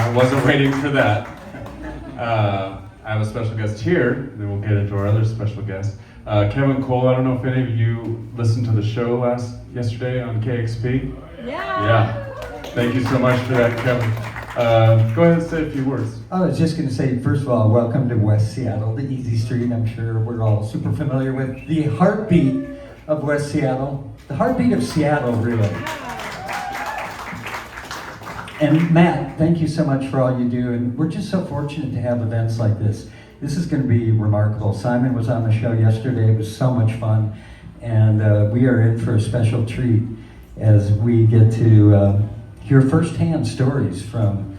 I wasn't waiting for that. I have a special guest here, and then we'll get into our other special guest. Kevin Cole, I don't know if any of you listened to the show yesterday on KXP? Yeah. Thank you so much for that, Kevin. Go ahead and say a few words. I was just going to say, first of all, welcome to West Seattle, the easy street. I'm sure we're all super familiar with the heartbeat of West Seattle. The heartbeat of Seattle, really. And Matt, thank you so much for all you do. And we're just so fortunate to have events like this. This is going to be remarkable. Simon was on the show yesterday. It was so much fun. And we are in for a special treat as we get to hear firsthand stories from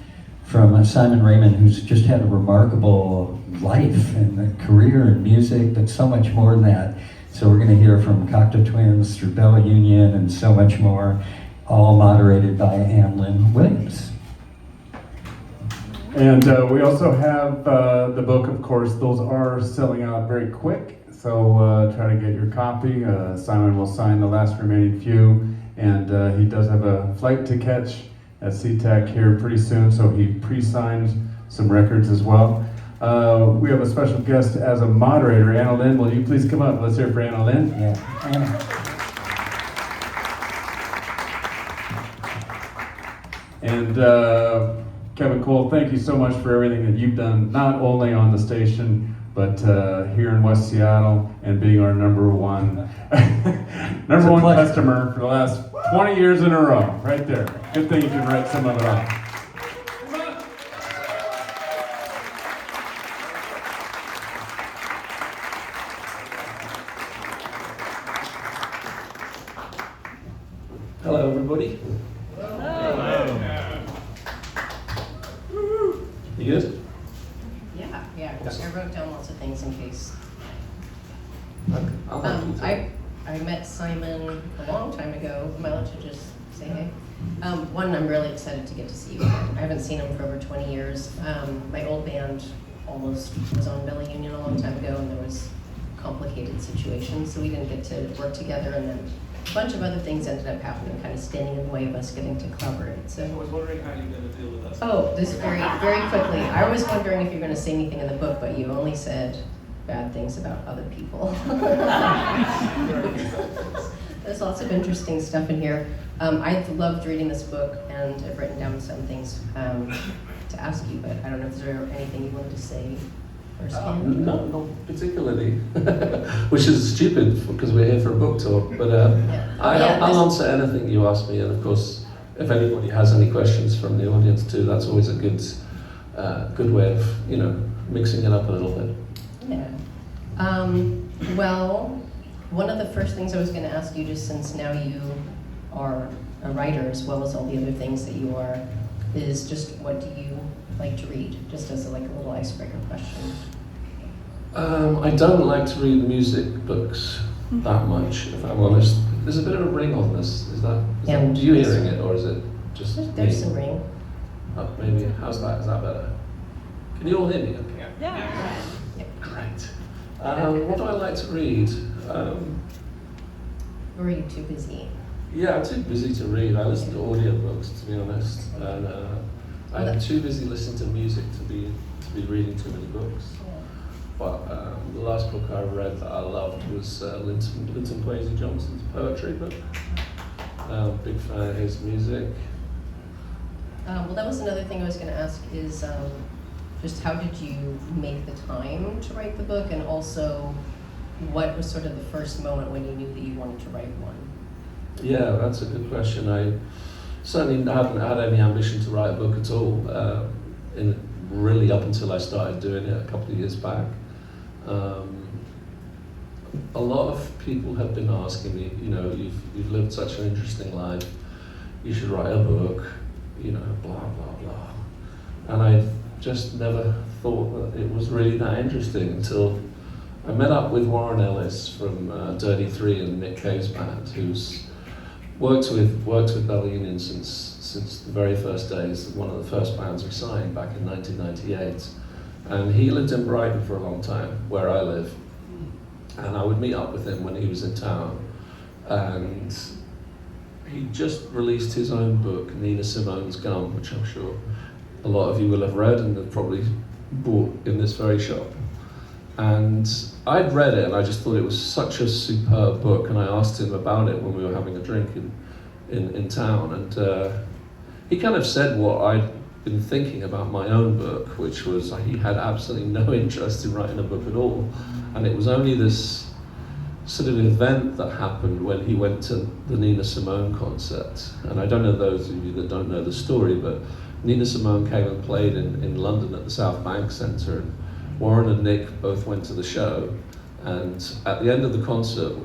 Simon Raymonde, who's just had a remarkable life and a career in music, but so much more than that. So we're going to hear from Cocteau Twins through Bella Union and so much more, all moderated by Ann Lynn Williams. And we also have the book, of course. Those are selling out very quick, so try to get your copy. Simon will sign the last remaining few, and he does have a flight to catch at SeaTac here pretty soon, so he pre-signed some records as well. We have a special guest as a moderator. Anna Lynn, will you please come up? Let's hear it for Anna Lynn. Yeah, Anna. And Kevin Cole, thank you so much for everything that you've done, not only on the station, but here in West Seattle, and being our number one customer for the last 20 years in a row, right there. Good thing you can write some of it off. Hello, everybody. You good? Yeah. I wrote down lots of things in case. I met Simon a long time ago. Am I allowed to just say hey? One, I'm really excited to get to see you again. I haven't seen him for over 20 years. My old band almost was on Bella Union a long time ago, and there was complicated situations, so we didn't get to work together, and then a bunch of other things ended up happening, kind of standing in the way of us getting to collaborate. So I was wondering how you're going to deal with us. Oh, this very, very quickly. I was wondering if you're going to say anything in the book, but you only said bad things about other people. There's lots of interesting stuff in here. I loved reading this book, and I've written down some things to ask you, but I don't know if there's anything you wanted to say firsthand. No, not particularly, which is stupid because we're here for a book talk, but I'll answer anything you ask me, and of course, if anybody has any questions from the audience too, that's always a good way of, mixing it up a little bit. Yeah. Well, one of the first things I was going to ask you, just since now you are a writer as well as all the other things that you are, is just what do you like to read? Just as a little icebreaker question. I don't like to read music books that much, if I'm honest. There's a bit of a ring on this. Is that are you hearing it, or is it just There's me? some ring. Oh, maybe. How's that? Is that better? Can you all hear me? Okay. Yeah. Great. What do I like to read? Or are you too busy? Yeah, I'm too busy to read. I listen to audiobooks, to be honest, and I'm too busy listening to music to be reading too many books. But the last book I read that I loved was Linton Kwesi Johnson's poetry book. Big fan of his music. Well, that was another thing I was going to ask is just how did you make the time to write the book, and also what was sort of the first moment when you knew that you wanted to write one? Yeah, that's a good question. I certainly hadn't had any ambition to write a book at all, really up until I started doing it a couple of years back. A lot of people have been asking me, you've lived such an interesting life, you should write a book, blah, blah, blah. And I just never thought that it was really that interesting until I met up with Warren Ellis from Dirty Three and Nick Cave's band, who's worked with Bella Union since the very first days, one of the first bands we signed back in 1998. And he lived in Brighton for a long time, where I live. And I would meet up with him when he was in town. And he just released his own book, Nina Simone's Gum, which I'm sure a lot of you will have read and have probably bought in this very shop. And I'd read it and I just thought it was such a superb book, and I asked him about it when we were having a drink in town, and he kind of said what I'd been thinking about my own book, which was he had absolutely no interest in writing a book at all, and it was only this sort of event that happened when he went to the Nina Simone concert. And I don't know those of you that don't know the story, but Nina Simone came and played in London at the South Bank Centre, and Warren and Nick both went to the show, and at the end of the concert,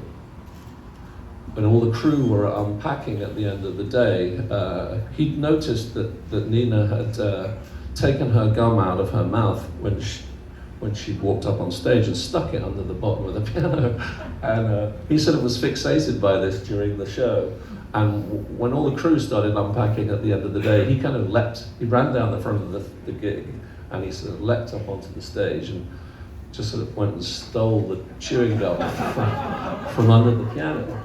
when all the crew were unpacking at the end of the day, he'd noticed that Nina had taken her gum out of her mouth when she walked up on stage and stuck it under the bottom of the piano. And he sort of was fixated by this during the show. And when all the crew started unpacking at the end of the day, he kind of he ran down the front of the gig, and he sort of leapt up onto the stage and just sort of went and stole the chewing gum from under the piano.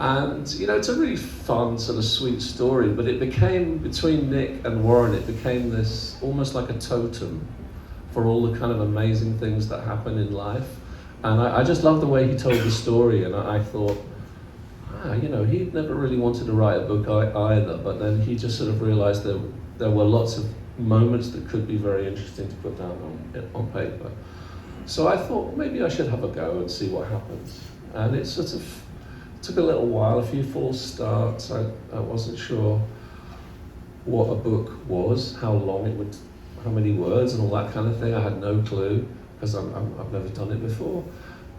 And, you know, it's a really fun, sort of sweet story, but it became, between Nick and Warren, it became this, almost like a totem for all the kind of amazing things that happen in life. And I just love the way he told the story, and I thought, you know, he never really wanted to write a book either, but then he just sort of realized that there were lots of moments that could be very interesting to put down on paper. So I thought maybe I should have a go and see what happens. And it sort of took a little while, a few false starts. I wasn't sure what a book was, how long it would, how many words and all that kind of thing. I had no clue, because I've never done it before.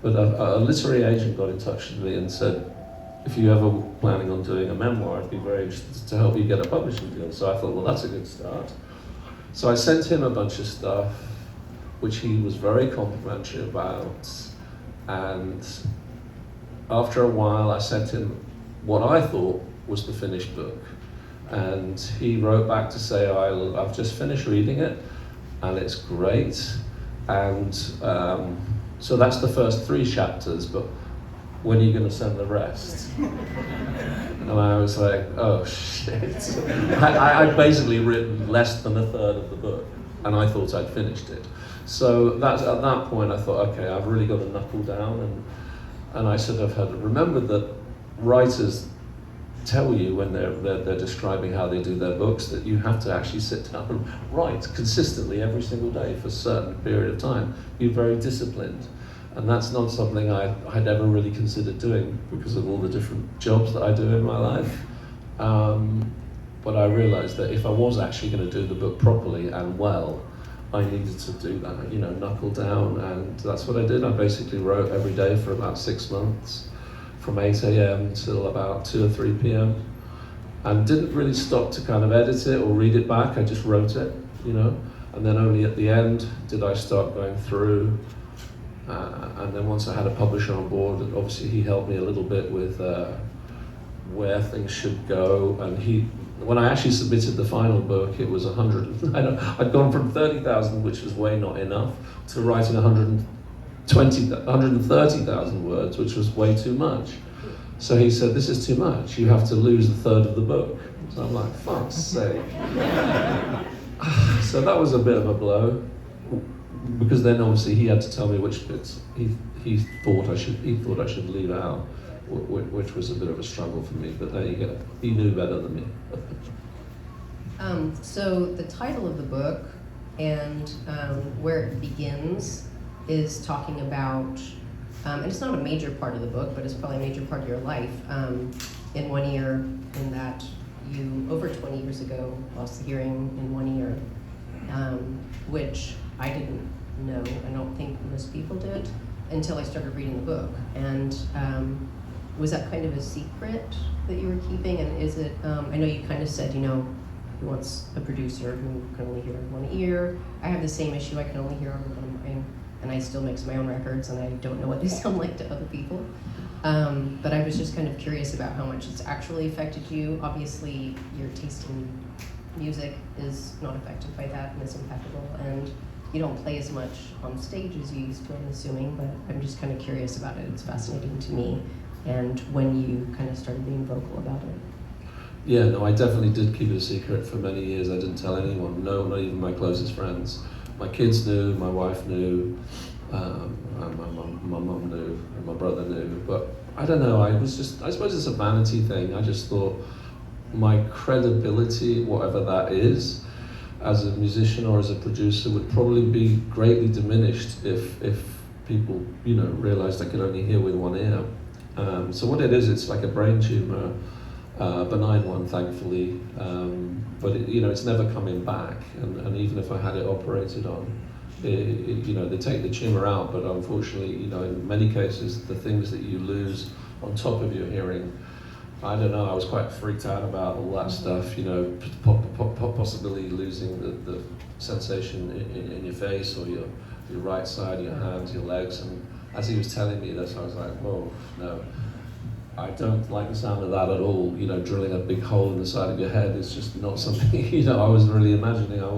But a literary agent got in touch with me and said, if you ever were planning on doing a memoir, I'd be very interested to help you get a publishing deal. So I thought, well, that's a good start. So I sent him a bunch of stuff, which he was very complimentary about. And after a while, I sent him what I thought was the finished book. And he wrote back to say, I've just finished reading it, and it's great. And so that's the first 3 chapters, but when are you going to send the rest? And I was like, oh shit. I'd basically written less than a third of the book, and I thought I'd finished it. So at that point I thought, okay, I've really got to knuckle down, and I sort of had remembered that writers tell you when they're describing how they do their books that you have to actually sit down and write consistently every single day for a certain period of time. Be very disciplined. And that's not something I'd ever really considered doing because of all the different jobs that I do in my life. But I realized that if I was actually going to do the book properly and well, I needed to do that, you know, knuckle down, and that's what I did. I basically wrote every day for about 6 months, from 8 a.m. till about 2 or 3 p.m. and didn't really stop to kind of edit it or read it back. I just wrote it, you know, and then only at the end did I start going through. And then once I had a publisher on board, obviously he helped me a little bit with where things should go. And when I actually submitted the final book, it was 100. I'd gone from 30,000, which was way not enough, to writing 130,000 words, which was way too much. So he said, this is too much. You have to lose a third of the book. So I'm like, fuck's sake. So that was a bit of a blow, because then obviously he had to tell me which bits he thought I should leave out, which was a bit of a struggle for me. But there you go. He knew better than me. So the title of the book and where it begins is talking about, and it's not a major part of the book, but it's probably a major part of your life. In one ear, in that you, over 20 years ago, lost the hearing in one ear, which I didn't know. I don't think most people did until I started reading the book. And was that kind of a secret that you were keeping? And is it, I know you kind of said, you know, he wants a producer who can only hear in one ear. I have the same issue. I can only hear over one ear, and I still mix my own records, and I don't know what they sound like to other people. But I was just kind of curious about how much it's actually affected you. Obviously, your taste in music is not affected by that, and it's impeccable. And you don't play as much on stage as you used to, I'm assuming, but I'm just kind of curious about it. It's fascinating to me. And when you kind of started being vocal about it. Yeah, no, I definitely did keep it a secret for many years. I didn't tell anyone, no, not even my closest friends. My kids knew, my wife knew, and my mum knew, and my brother knew. But I don't know, I suppose it's a vanity thing. I just thought my credibility, whatever that is, as a musician or as a producer, would probably be greatly diminished if people, realized I could only hear with one ear. So what it is, it's like a brain tumor. Benign one, thankfully, but it's never coming back. And even if I had it operated on, they take the tumor out. But unfortunately, in many cases, the things that you lose on top of your hearing, I don't know. I was quite freaked out about all that stuff. Possibly losing the sensation in your face or your right side, your hands, your legs. And as he was telling me this, I was like, whoa, no. I don't like the sound of that at all. Drilling a big hole in the side of your head is just not something I was really imagining I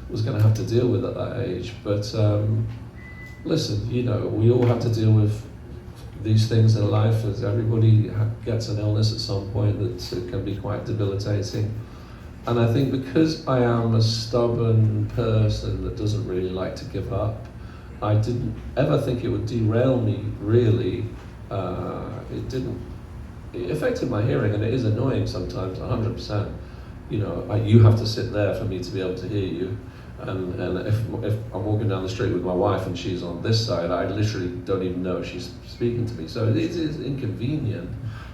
was going to have to deal with at that age. But listen, we all have to deal with these things in life. As everybody gets an illness at some point that can be quite debilitating. And I think because I am a stubborn person that doesn't really like to give up, I didn't ever think it would derail me. Really, it didn't. It affected my hearing, and it is annoying sometimes, 100%. You have to sit there for me to be able to hear you. And if I'm walking down the street with my wife and she's on this side, I literally don't even know she's speaking to me. So it is inconvenient,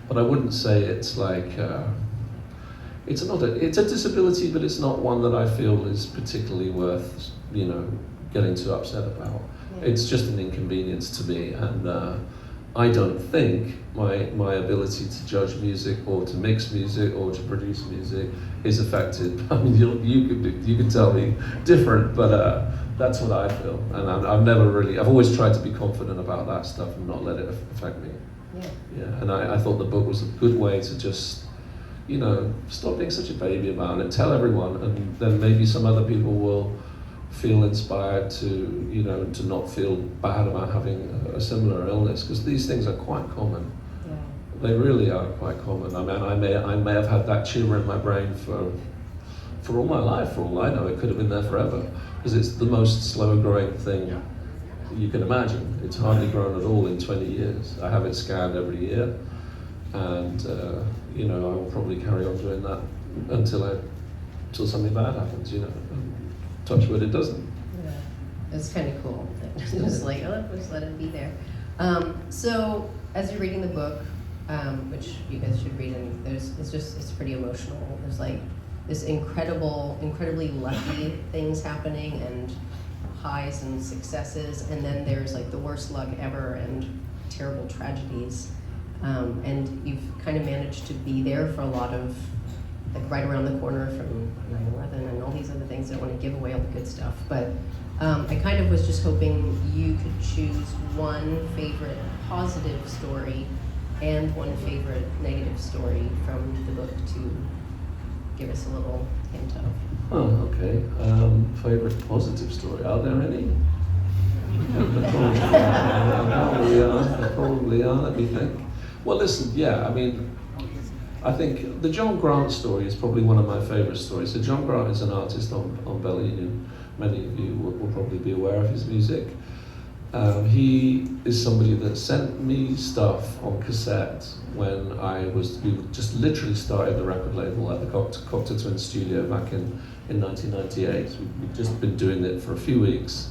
but I wouldn't say it's like, it's a disability, but it's not one that I feel is particularly worth, getting too upset about. Yeah. It's just an inconvenience to me, and I don't think my ability to judge music or to mix music or to produce music is affected. I mean, you could tell me different, but that's what I feel. And I've always tried to be confident about that stuff and not let it affect me. Yeah. And I thought the book was a good way to just, stop being such a baby about it, tell everyone, and then maybe some other people will feel inspired to to not feel bad about having a similar illness, because these things are quite common. Yeah. They really are quite common. I mean, I may have had that tumor in my brain for all my life. For all I know, it could have been there forever, because it's the most slow growing thing you can imagine. It's hardly grown at all in 20 years. I have it scanned every year, and I will probably carry on doing that until something bad happens. Touch wood, it doesn't. Yeah, it's kind of cool. Just like, just let it be there. So as you're reading the book, which you guys should read, and it's pretty emotional. There's like this incredibly lucky things happening, and highs and successes, and then there's like the worst luck ever and terrible tragedies. And you've kind of managed to be there for a lot of, like right around the corner from 9/11 and all these other things. I don't want to give away all the good stuff, but I kind of was just hoping you could choose one favorite positive story and one favorite negative story from the book to give us a little hint of. Oh, okay. Favorite positive story. Are there any? Probably are. Let me think. Well, listen. Yeah, I mean, I think the John Grant story is probably one of my favorite stories. So John Grant is an artist on Bell Union. Many of you will probably be aware of his music. He is somebody that sent me stuff on cassette when we just literally started the record label at the Cocteau Twin Studio back in 1998. We'd just been doing it for a few weeks.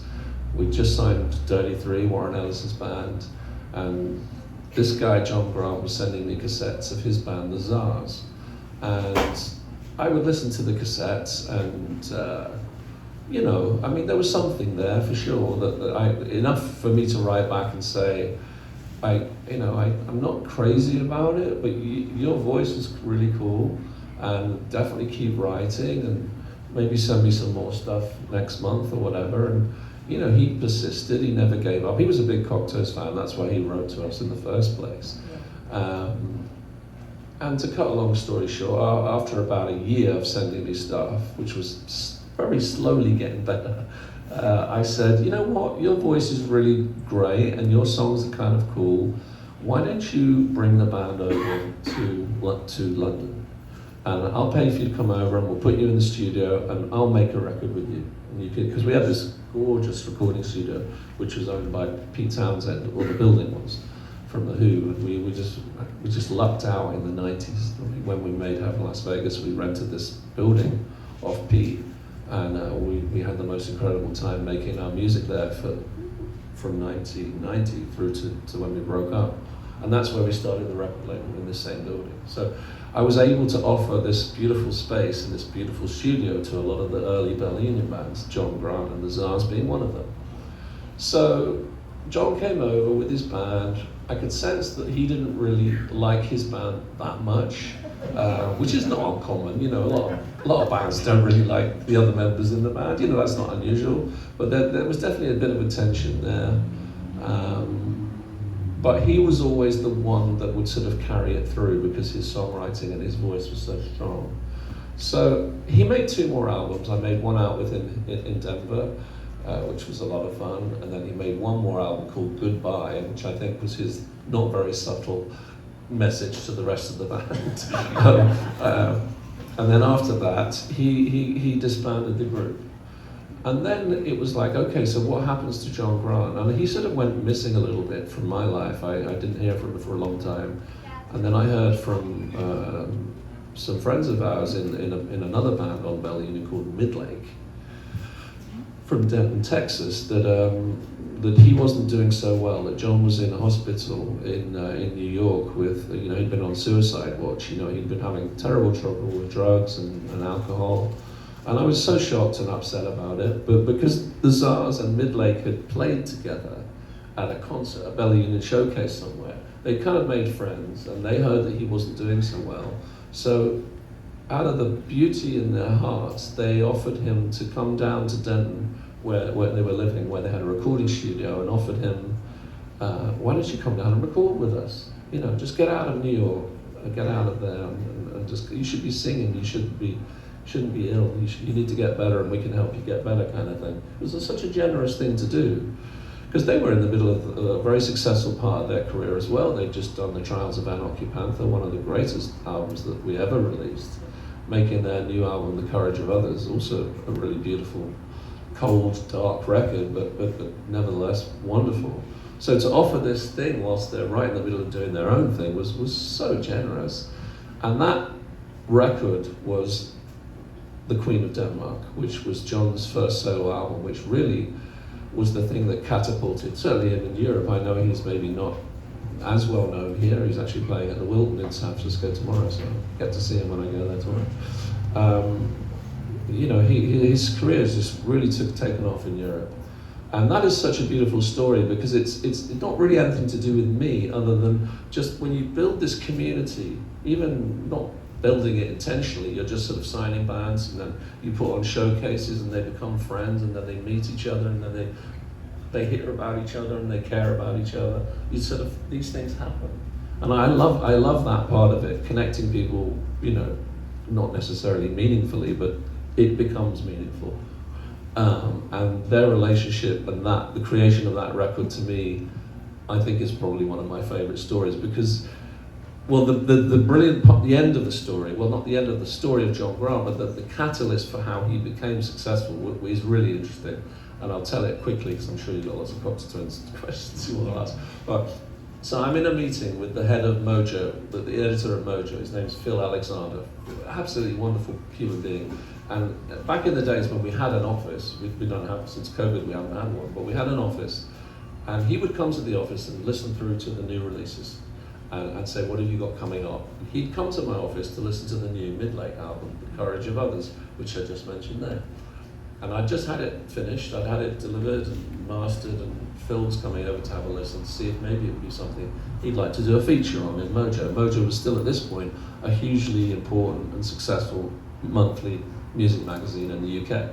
We just signed Dirty Three, Warren Ellis's band, and this guy, John Grant, was sending me cassettes of his band, the Czars. And I would listen to the cassettes and, I mean, there was something there for sure, enough for me to write back and say, I'm not crazy about it, but your voice is really cool, and definitely keep writing, and maybe send me some more stuff next month or whatever. And he persisted, he never gave up. He was a big Cocteau's fan, that's why he wrote to us in the first place. And to cut a long story short, after about a year of sending me stuff, which was very slowly getting better, I said, you know what, your voice is really great and your songs are kind of cool. Why don't you bring the band over to London? and I'll pay for you to come over, and we'll put you in the studio, and I'll make a record with you. And you could, because we had this gorgeous recording studio, which was owned by Pete Townsend, or the building was, from the Who. And we just lucked out in the 90s. When we made Heaven Las Vegas, we rented this building off Pete, and we had the most incredible time making our music there from 1990 through to when we broke up. And that's where we started the record label, in this same building. So I was able to offer this beautiful space and this beautiful studio to a lot of the early Bell Union bands, John Grant and the Czars being one of them. So John came over with his band. I could sense that he didn't really like his band that much, which is not uncommon. You know, a lot of bands don't really like the other members in the band. You know, that's not unusual. But there was definitely a bit of a tension there. But he was always the one that would sort of carry it through because his songwriting and his voice was so strong. So he made 2 more albums. I made one out with him in Denver, which was a lot of fun, and then he made one more album called Goodbye, which I think was his not very subtle message to the rest of the band. And then after that, he disbanded the group. And then it was like, okay, so what happens to John Grant? And he sort of went missing a little bit from my life. I didn't hear from him for a long time. And then I heard from some friends of ours in another band on Bell Union called Midlake, from Denton, Texas, that he wasn't doing so well, that John was in a hospital in New York with, you know, he'd been on suicide watch, you know, he'd been having terrible trouble with drugs and alcohol. And I was so shocked and upset about it, but because the Czars and Midlake had played together at a concert, a Bell Union showcase somewhere, they kind of made friends, and they heard that he wasn't doing so well. So out of the beauty in their hearts, they offered him to come down to Denton, where they were living, where they had a recording studio, and offered him, why don't you come down and record with us? You know, just get out of New York, get out of there, and just, you should be singing, you shouldn't be ill, you need to get better and we can help you get better, kind of thing. It was such a generous thing to do, because they were in the middle of a very successful part of their career as well. They'd just done The Trials of Anarchy Panther, one of the greatest albums that we ever released, making their new album, The Courage of Others, also a really beautiful, cold, dark record, but nevertheless wonderful. So to offer this thing whilst they're right in the middle of doing their own thing was so generous. And that record was The Queen of Denmark, which was John's first solo album, which really was the thing that catapulted, certainly him in Europe. I know he's maybe not as well known here. He's actually playing at the Wilton in San Francisco tomorrow, so I get to see him when I go there tomorrow. You know, his career has just really taken off in Europe. And that is such a beautiful story, because it's not really anything to do with me, other than just when you build this community, even not building it intentionally, you're just sort of signing bands, and then you put on showcases and they become friends, and then they meet each other, and then they hear about each other and they care about each other. These things happen. And I love that part of it, connecting people, you know, not necessarily meaningfully, but it becomes meaningful. And their relationship and the creation of that record, to me, I think is probably one of my favorite stories, because, well, the brilliant part, the end of the story, well, not the end of the story of John Grant, but the catalyst for how he became successful is really interesting. And I'll tell it quickly, because I'm sure you've got lots of Cocteau questions you want to ask. But, so I'm in a meeting with the head of Mojo, the editor of Mojo. His name's Phil Alexander, absolutely wonderful human being. And back in the days when we had an office, we don't have, since COVID we haven't had one, but we had an office, and he would come to the office and listen through to the new releases and say, what have you got coming up? He'd come to my office to listen to the new Midlake album, The Courage of Others, which I just mentioned there. And I'd just had it finished, I'd had it delivered and mastered, and Phil's coming over to have a listen to see if maybe it would be something he'd like to do a feature on in Mojo. Mojo was still at this point a hugely important and successful monthly music magazine in the UK.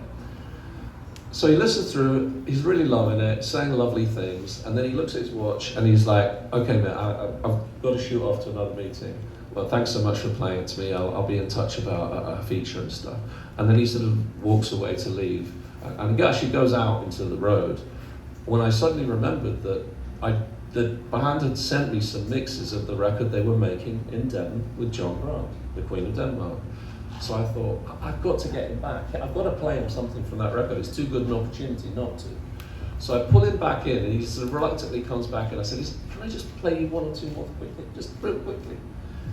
So he listens through, he's really loving it, saying lovely things, and then he looks at his watch and he's like, okay mate, I've got to shoot off to another meeting. Well, thanks so much for playing it to me, I'll be in touch about a feature and stuff. And then he sort of walks away to leave, and he actually goes out into the road, when I suddenly remembered that the band had sent me some mixes of the record they were making in Devon with John Grant, The Queen of Denmark. So I thought, I've got to get him back. I've got to play him something from that record. It's too good an opportunity not to. So I pull him back in, and he sort of reluctantly comes back in. I said, can I just play you one or two more quickly? Just real quickly.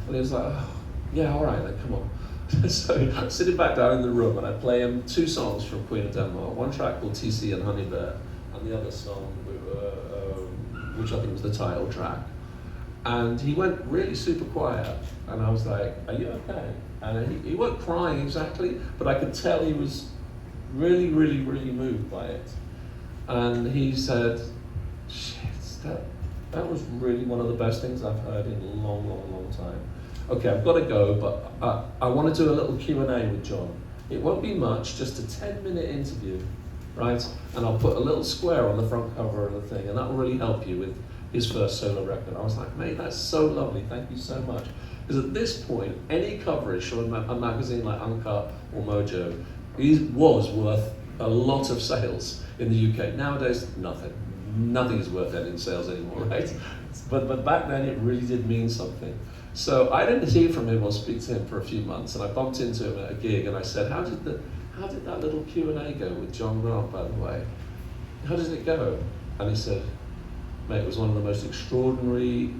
And he was like, oh, yeah, all right, then, come on. So I'm sitting back down in the room, and I play him 2 songs from Queen of Denmark. One track called TC and Honey Bear, and the other song, which I think was the title track. And he went really super quiet, and I was like, are you okay? And he wasn't crying exactly, but I could tell he was really, really, really moved by it. And he said, shit, that was really one of the best things I've heard in a long, long, long time. Okay, I've got to go, but I want to do a little Q&A with John. It won't be much, just a 10-minute interview, right? And I'll put a little square on the front cover of the thing, and that will really help you with his first solo record. I was like, mate, that's so lovely, thank you so much. Because at this point, any coverage from a magazine like Uncut or Mojo was worth a lot of sales in the UK. Nowadays, nothing. Nothing is worth any sales anymore, right? But back then, it really did mean something. So I didn't hear from him or speak to him for a few months, and I bumped into him at a gig, and I said, how did that little Q&A go with John Grant, by the way? How did it go? And he said, mate, it was one of the most extraordinary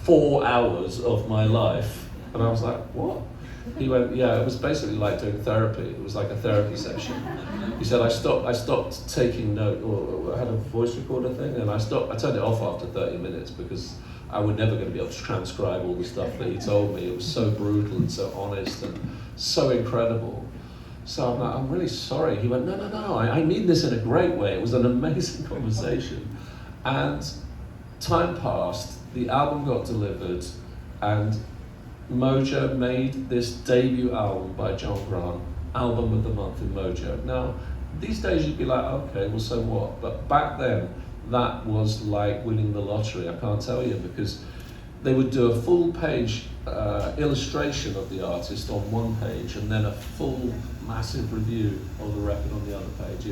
4 hours of my life. And I was like, what? He went, yeah, it was basically like doing therapy. It was like a therapy session. He said, I stopped taking note, or I had a voice recorder thing, and I turned it off after 30 minutes because I was never going to be able to transcribe all the stuff that he told me. It was so brutal and so honest and so incredible. So I'm like, I'm really sorry. He went, no, I mean this in a great way. It was an amazing conversation. And time passed, the album got delivered, and Mojo made this debut album by John Grant, Album of the Month in Mojo. Now, these days you'd be like, okay, well, so what? But back then, that was like winning the lottery, I can't tell you, because they would do a full page illustration of the artist on one page, and then a full massive review of the record on the other page.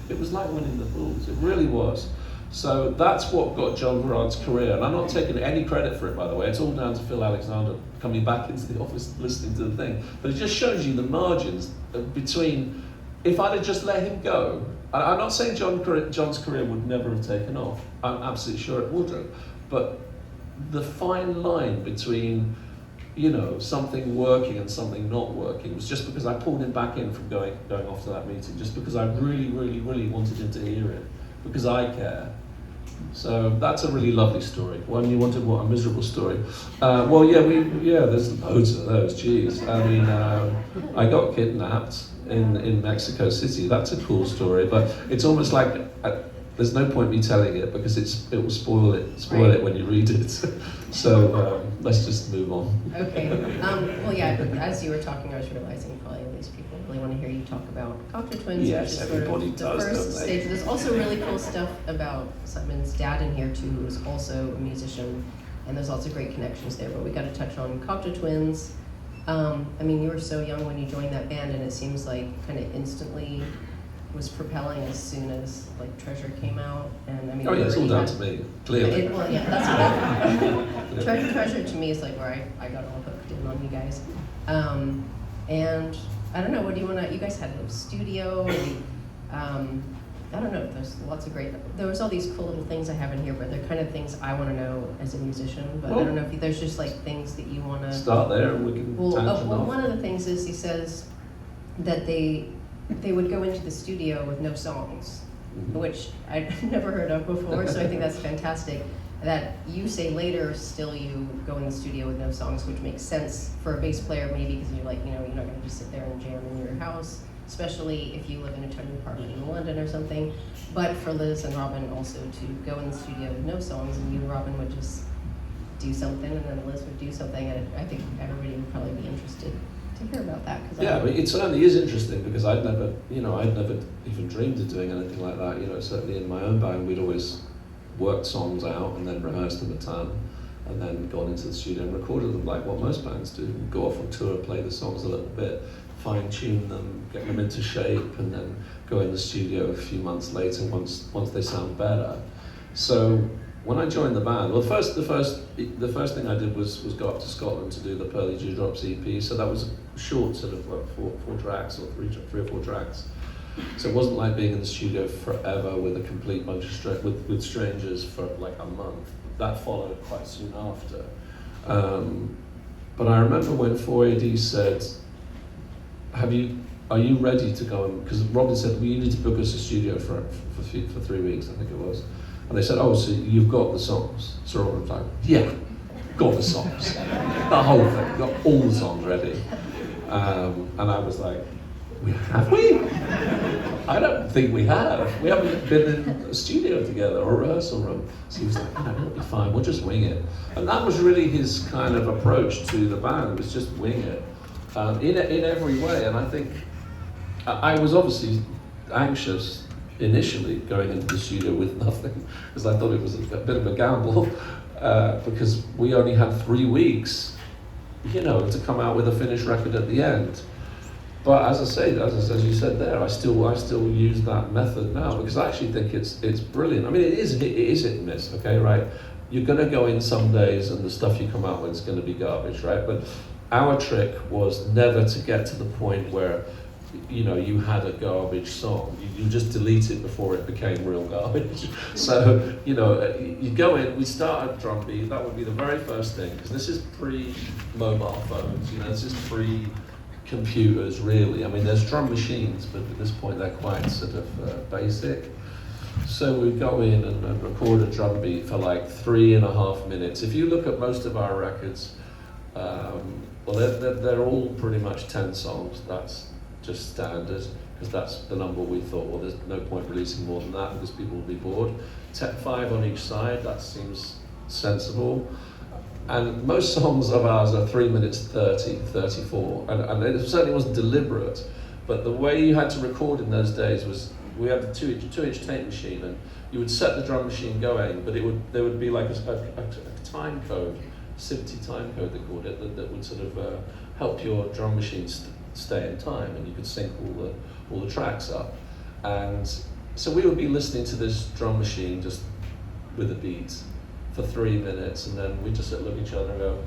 It was like winning the Bulls, it really was. So that's what got John Grant's career, and I'm not taking any credit for it, by the way. It's all down to Phil Alexander coming back into the office, listening to the thing. But it just shows you the margins between, if I'd have just let him go, I'm not saying John's career would never have taken off. I'm absolutely sure it would have. But the fine line between, you know, something working and something not working was just because I pulled him back in from going off to that meeting, just because I really, really, really wanted him to hear it, because I care. So that's a really lovely story. One you wanted, what, a miserable story? Well, there's loads of those. Geez, I mean, I got kidnapped in Mexico City. That's a cool story, but it's almost like there's no point me telling it because it will spoil it when you read it. So let's just move on. Okay. Well, yeah. As you were talking, I was realizing probably at least people really want to hear you talk about Cocteau Twins, Yes, which is everybody sort of the does, first don't they? stage. There's also really cool stuff about Simon's dad in here too, who is also a musician, and there's lots of great connections there. But we got to touch on Cocteau Twins. I mean, you were so young when you joined that band, and it seems like kind of instantly was propelling as soon as like Treasure came out. And I mean, Oh yeah, it's all down to me, clearly. Well, yeah, that's what Treasure to me is like where I got all hooked in on you guys. And I don't know, what do you want to, you guys had a studio, and, I don't know, there's lots of great, there was all these cool little things I have in here, but they're kind of things I want to know as a musician, but I don't know if there's just like things that you want to... Start there and we can tangent off. One of the things is he says that they would go into the studio with no songs, which I'd never heard of before, so I think that's fantastic. That you say later, still you go in the studio with no songs, which makes sense for a bass player maybe, because you're like, you know, you're not going to just sit there and jam in your house, especially if you live in a tiny apartment in London or something. But for Liz and Robin also to go in the studio with no songs, and you and Robin would just do something, and then Liz would do something, and I think everybody would probably be interested to hear about that. Yeah, but it certainly is interesting, because I'd never even dreamed of doing anything like that. You know, certainly in my own band, we'd always worked songs out and then rehearsed them a ton, and then gone into the studio and recorded them like what most bands do. Go off on tour, play the songs a little bit, fine-tune them, get them into shape, and then go in the studio a few months later once they sound better. So when I joined the band, well, the first thing I did was go up to Scotland to do the Pearly Dewdrops EP. So that was a short sort of four tracks or three or four tracks. So it wasn't like being in the studio forever with a complete bunch of with strangers for like a month. That followed quite soon after. But I remember when 4AD said, are you ready to go? Because Robin said, well, you need to book us a studio for 3 weeks, I think it was. And they said, oh, so you've got the songs. So Robin was like, yeah, got the songs. The whole thing, got all the songs ready. And I was like, have we? I don't think we have. We haven't been in a studio together or a rehearsal room. So he was like, it'll be fine, we'll just wing it. And that was really his kind of approach to the band, was just wing it. In every way, and I think I was obviously anxious initially going into the studio with nothing, because I thought it was a bit of a gamble, because we only had 3 weeks, to come out with a finished record at the end. But as I say, as you said there, I still use that method now, because I actually think it's brilliant. I mean, it is hit and miss, okay, right? You're going to go in some days and the stuff you come out with is going to be garbage, right? But our trick was never to get to the point where, you had a garbage song. You just delete it before it became real garbage. So, you go in, we start at drum beat, that would be the very first thing, because this is pre-mobile phones, this is pre-computers, really. I mean, there's drum machines, but at this point they're quite sort of basic. So we go in and record a drum beat for like 3.5 minutes. If you look at most of our records, they're all pretty much 10 songs. That's just standard, because that's the number we thought, well, there's no point releasing more than that because people will be bored. 5 on each side, that seems sensible. And most songs of ours are 3 minutes 30, 34, and it certainly wasn't deliberate, but the way you had to record in those days was, we had the 2-inch tape machine, and you would set the drum machine going, but there would be like a time code, SIMT time code they called it, that would sort of help your drum machine stay in time, and you could sync all the tracks up. And so we would be listening to this drum machine just with the beats for 3 minutes, and then we just look at each other and go,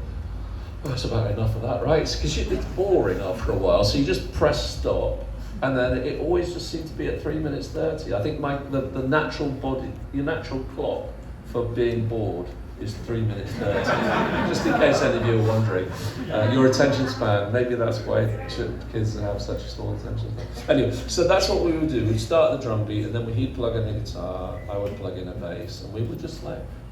oh, that's about enough of that, right? Because it's boring after a while, so you just press stop, and then it always just seemed to be at 3 minutes 30. I think the natural body, your natural clock for being bored is 3 minutes 30. Just in case any of you are wondering. Your attention span, maybe that's why kids have such a small attention span. Anyway, so that's what we would do. We'd start the drum beat, and then he'd plug in a guitar, I would plug in a bass, and we would just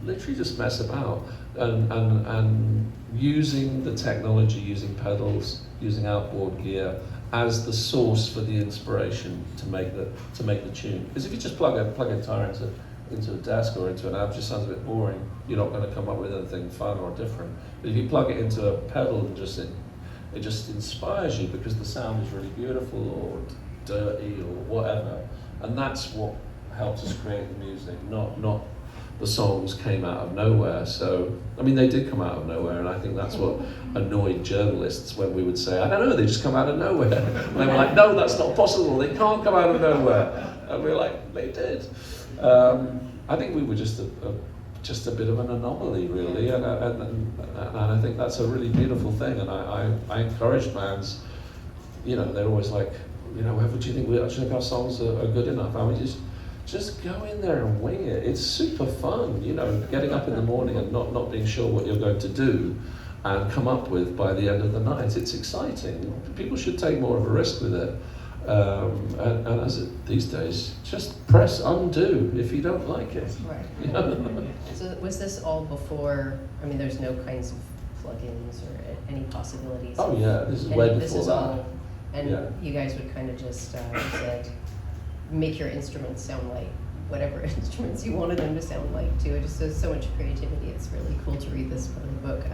literally just mess about, and using the technology, using pedals, using outboard gear as the source for the inspiration to make the tune. Because if you just plug a guitar into a desk or into an amp, it just sounds a bit boring. You're not going to come up with anything fun or different. But if you plug it into a pedal and it just inspires you, because the sound is really beautiful or dirty or whatever, and that's what helps us create the music, not the songs came out of nowhere. So, I mean, they did come out of nowhere, and I think that's what annoyed journalists when we would say, I don't know, they just come out of nowhere. And they were like, no, that's not possible, they can't come out of nowhere. And we were like, they did. I think we were just a bit of an anomaly, really, and I think that's a really beautiful thing. And I encourage bands, they're always like, whether do you think our songs are good enough? I mean, just go in there and wing it. It's super fun, getting up in the morning and not being sure what you're going to do and come up with by the end of the night. It's exciting. People should take more of a risk with it. And these days, just press undo if you don't like it. Right. So was this all before, I mean, there's no kinds of plugins or any possibilities? Oh yeah, this is way before that. And yeah. You guys would kind of just said, make your instruments sound like whatever instruments you wanted them to sound like too. It just has so much creativity. It's really cool to read this part of the book.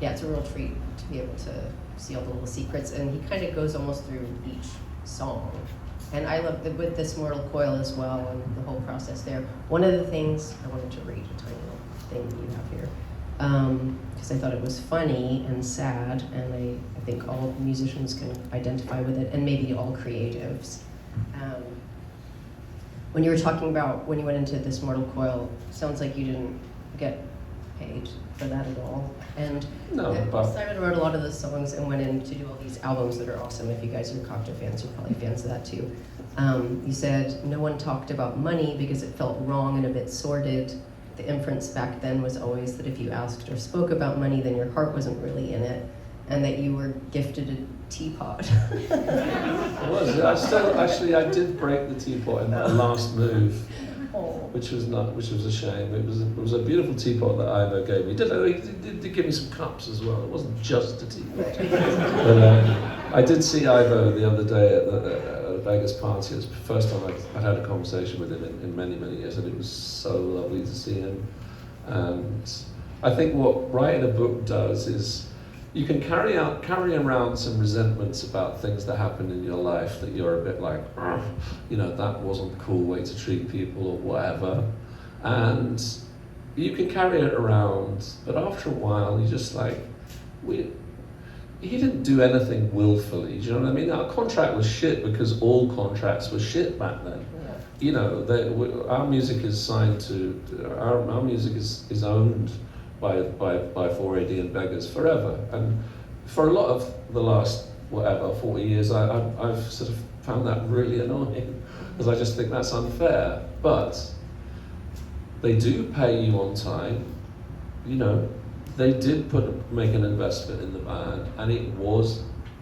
Yeah, it's a real treat to be able to see all the little secrets, and he kind of goes almost through each song. And I love with this Mortal Coil as well, and the whole process there. One of the things, I wanted to read a tiny little thing that you have here, because I thought it was funny and sad, and I think all musicians can identify with it, and maybe all creatives. when you were talking about when you went into This Mortal Coil, sounds like you didn't get paid for that at all. And No, but Simon wrote a lot of those songs and went in to do all these albums that are awesome. If you guys are Cocteau fans, you're probably fans of that too. You said no one talked about money because it felt wrong and a bit sordid. The inference back then was always that if you asked or spoke about money, then your heart wasn't really in it, and that you were gifted a teapot. it was. I did break the teapot in my last move, which was a shame. It was a beautiful teapot that Ivo gave me. He did give me some cups as well. It wasn't just a teapot. But I did see Ivo the other day at a Vegas party. It was the first time I'd had a conversation with him in many, many years, and it was so lovely to see him. And I think what writing a book does is you can carry around some resentments about things that happened in your life that you're a bit like, that wasn't a cool way to treat people or whatever. And you can carry it around, but after a while you just like, he didn't do anything willfully, do you know what I mean? Our contract was shit because all contracts were shit back then. Yeah. Our music is signed to, our music is owned by 4AD and Beggars forever. And for a lot of the last, 40 years, I've sort of found that really annoying, because I just think that's unfair. But they do pay you on time, they did make an investment in the band, and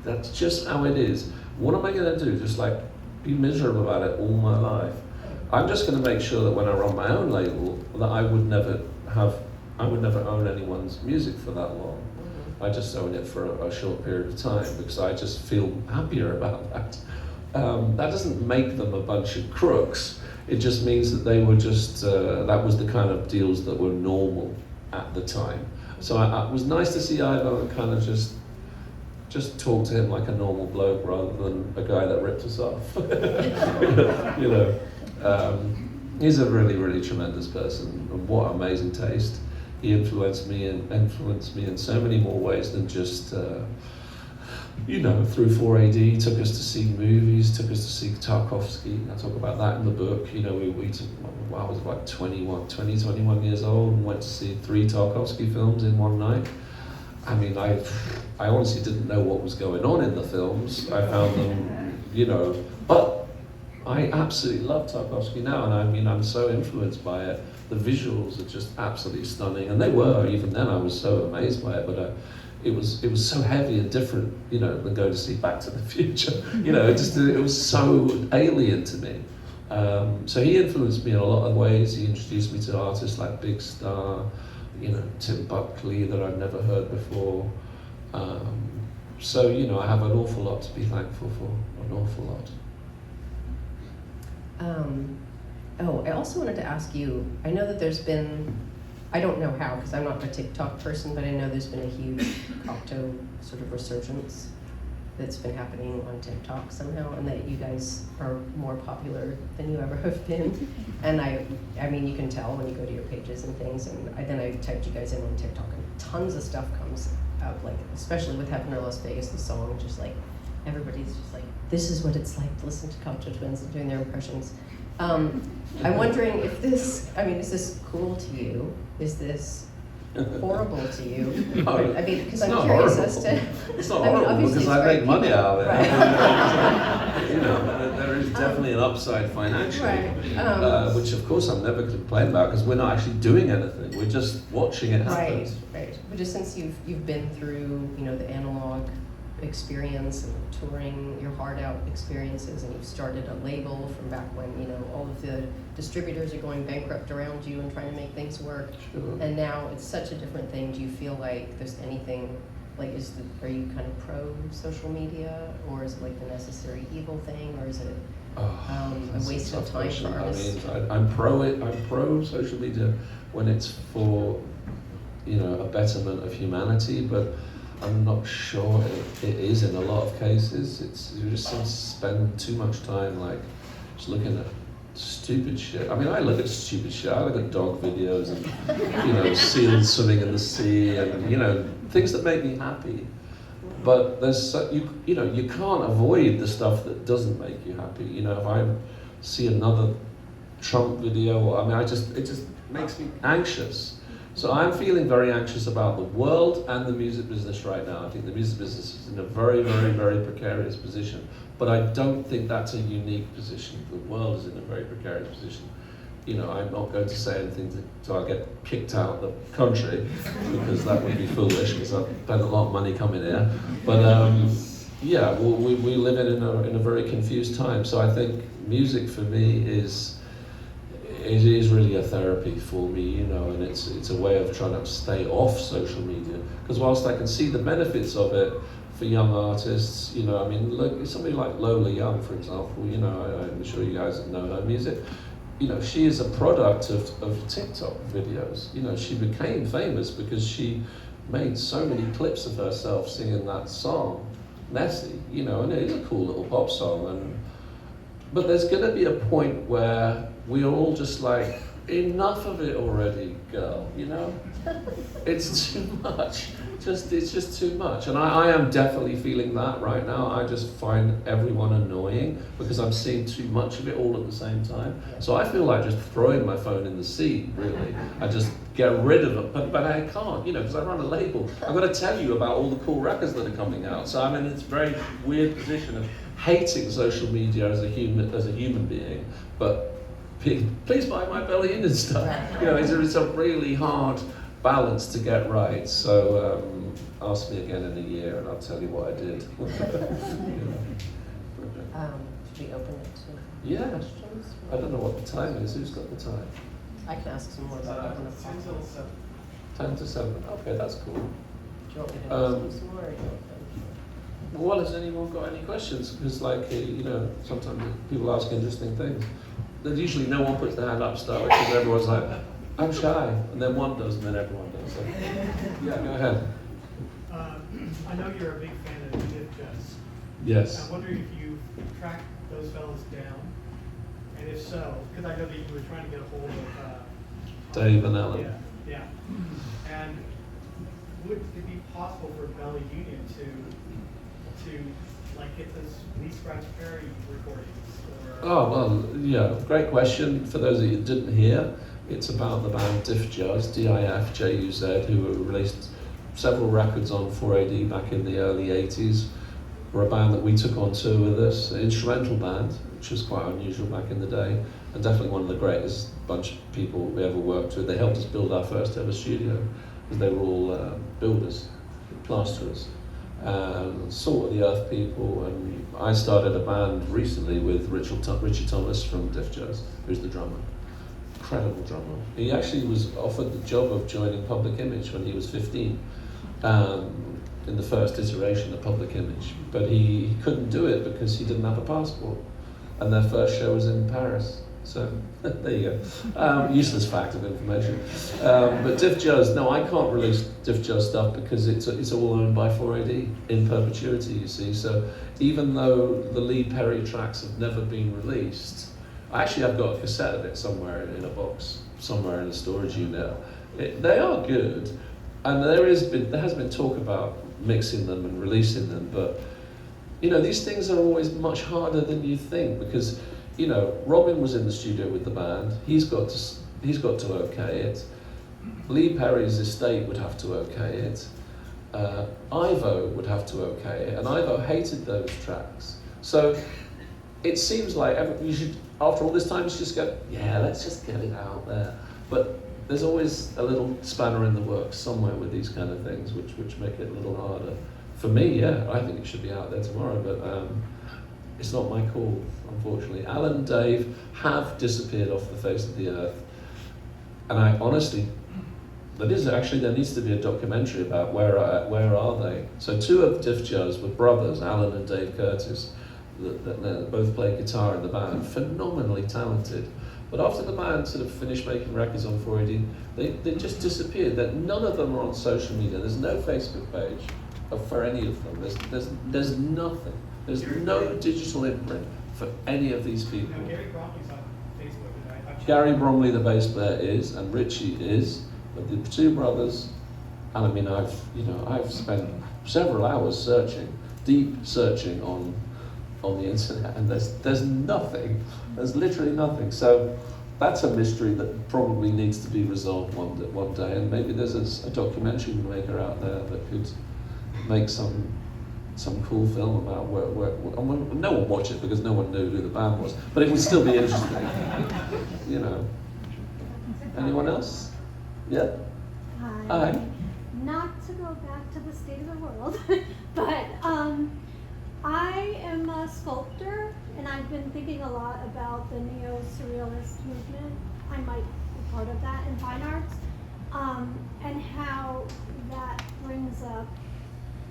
that's just how it is. What am I gonna do? Just like be miserable about it all my life? I'm just gonna make sure that when I run my own label, that I would never own anyone's music for that long. I just own it for a short period of time because I just feel happier about that. That doesn't make them a bunch of crooks. It just means that they were just, that was the kind of deals that were normal at the time. So it was nice to see Ivo and kind of just talk to him like a normal bloke rather than a guy that ripped us off. He's a really, really tremendous person, and what amazing taste. He influenced me in so many more ways than just, through 4AD, took us to see movies, took us to see Tarkovsky. I talk about that in the book. I was like 21 years old and went to see 3 Tarkovsky films in one night. I mean, I honestly didn't know what was going on in the films. I found them, but I absolutely love Tarkovsky now, and I mean, I'm so influenced by it. The visuals are just absolutely stunning, and they were. Even then, I was so amazed by it, but it was so heavy and different, than going to see Back to the Future. It was so alien to me. So he influenced me in a lot of ways. He introduced me to artists like Big Star, Tim Buckley that I'd never heard before. So I have an awful lot to be thankful for, an awful lot. I also wanted to ask you, I know that there's been, I don't know how, because I'm not a TikTok person, but I know there's been a huge Cocteau sort of resurgence that's been happening on TikTok somehow, and that you guys are more popular than you ever have been. And I mean, you can tell when you go to your pages and things, and then I typed you guys in on TikTok, and tons of stuff comes up, like, especially with Heaven or Las Vegas, the song, just like, everybody's just like, this is what it's like to listen to Cocteau Twins and doing their impressions. I'm wondering if is this cool to you? Is this horrible to you? I mean, because I'm curious horrible. as to... It's not horrible because I make money out of it. Right. There is definitely an upside financially, right. Which of course I'm never complaining about because we're not actually doing anything. We're just watching it happen. Right. But just since you've been through, the analog experience and touring your heart out experiences, and you've started a label from back when all of the distributors are going bankrupt around you and trying to make things work. Sure. And now it's such a different thing. Do you feel like there's anything like are you kind of pro social media, or is it like the necessary evil thing, or is it a waste of time for artists? I mean, I'm pro it. I'm pro social media when it's for a betterment of humanity, but I'm not sure it is in a lot of cases. You just spend too much time like just looking at stupid shit. I mean, I look at stupid shit. I look at dog videos and seals swimming in the sea and things that make me happy. But there's you can't avoid the stuff that doesn't make you happy. If I see another Trump video. I mean, it just makes me anxious. So I'm feeling very anxious about the world and the music business right now. I think the music business is in a very, very, very precarious position. But I don't think that's a unique position. The world is in a very precarious position. You know, I'm not going to say anything so I'll get kicked out of the country, because that would be foolish, because I've spent a lot of money coming here. But yeah, we live in a very confused time. So I think music for me is really a therapy for me, you know, and it's a way of trying to stay off social media. Because whilst I can see the benefits of it for young artists, you know, I mean, look, somebody like Lola Young, for example, you know, I'm sure you guys know her music. You know, she is a product of TikTok videos. You know, she became famous because she made so many clips of herself singing that song, Messy, you know, and it is a cool little pop song. But there's going to be a point where we are all just like, enough of it already, girl, you know? It's too much. It's just too much. And I am definitely feeling that right now. I just find everyone annoying because I'm seeing too much of it all at the same time. So I feel like just throwing my phone in the sea, really. I just get rid of it, but I can't, you know, because I run a label. I've got to tell you about all the cool records that are coming out. So I'm in this very weird position of hating social media as a human being, but please buy my belly in and stuff. You know, it's a really hard balance to get right. So ask me again in a year and I'll tell you what I did. Should we open it to Yeah. questions? I don't know what the time is. Who's got the time? I can ask some more about open the 10 till 7. 10 to 7. Okay, that's cool. Do you want me to ask some more? Or do you want them? Well, has anyone got any questions? Because, like, you know, sometimes people ask interesting things. Then usually no one puts their hand up to start with, because everyone's like, I'm shy. And then one does, and then everyone does. So, yeah, go ahead. I know you're a big fan of Edith Jazz. Yes. I'm wondering if you tracked those fellas down, and if so, because I know that you were trying to get a hold of Dave and Ellen. Yeah. And would it be possible for Belly Union to like get those Lee Scratch Perry recordings? Oh, well, yeah, great question. For those of you that didn't hear, it's about the band Diff Juz, D-I-F-J-U-Z, who released several records on 4AD back in the early 80s. We're a band that we took on tour with us, an instrumental band, which was quite unusual back in the day, and definitely one of the greatest bunch of people we ever worked with. They helped us build our first ever studio, because they were all builders, plasterers, salt of the earth people. And I started a band recently with Richie Thomas from Diff Juz, who's the drummer. Incredible drummer. He actually was offered the job of joining Public Image when he was 15, in the first iteration of Public Image, but he couldn't do it because he didn't have a passport, and their first show was in Paris. So there you go. Useless fact of information. But Diff Juz, no, I can't release Diff Juz stuff because it's all owned by 4AD in perpetuity, you see. So even though the Lee Perry tracks have never been released, actually I've got a cassette of it somewhere in a box, somewhere in a storage unit. They are good, and there has been talk about mixing them and releasing them, but you know, these things are always much harder than you think, because you know, Robin was in the studio with the band. He's got to okay it. Lee Perry's estate would have to okay it. Ivo would have to okay it, and Ivo hated those tracks. So it seems like you should, after all this time, you should just go, yeah, let's just get it out there. But there's always a little spanner in the works somewhere with these kind of things, which make it a little harder. For me, yeah, I think it should be out there tomorrow, but it's not my call, unfortunately. Alan and Dave have disappeared off the face of the earth, and I honestly, there needs to be a documentary about where are they. So two of Diff Juz were brothers, Alan and Dave Curtis, that both played guitar in the band, phenomenally talented. But after the band sort of finished making records on 4AD, they just disappeared. That none of them are on social media. There's no Facebook page for any of them. There's nothing. There's no digital imprint for any of these people. No, Gary Bromley's on Facebook. And Gary Bromley, the bass player, is, and Richie is, but the two brothers. And I mean, I've spent several hours deep searching on the internet, and there's nothing. There's literally nothing. So that's a mystery that probably needs to be resolved one day, and maybe there's a documentary maker out there that could make some cool film about where no one watched it because no one knew who the band was, but it would still be interesting, you know. Anyone else? Yeah? Hi. Hi. Not to go back to the state of the world, but I am a sculptor, and I've been thinking a lot about the neo-surrealist movement. I might be part of that in fine arts, and how that brings up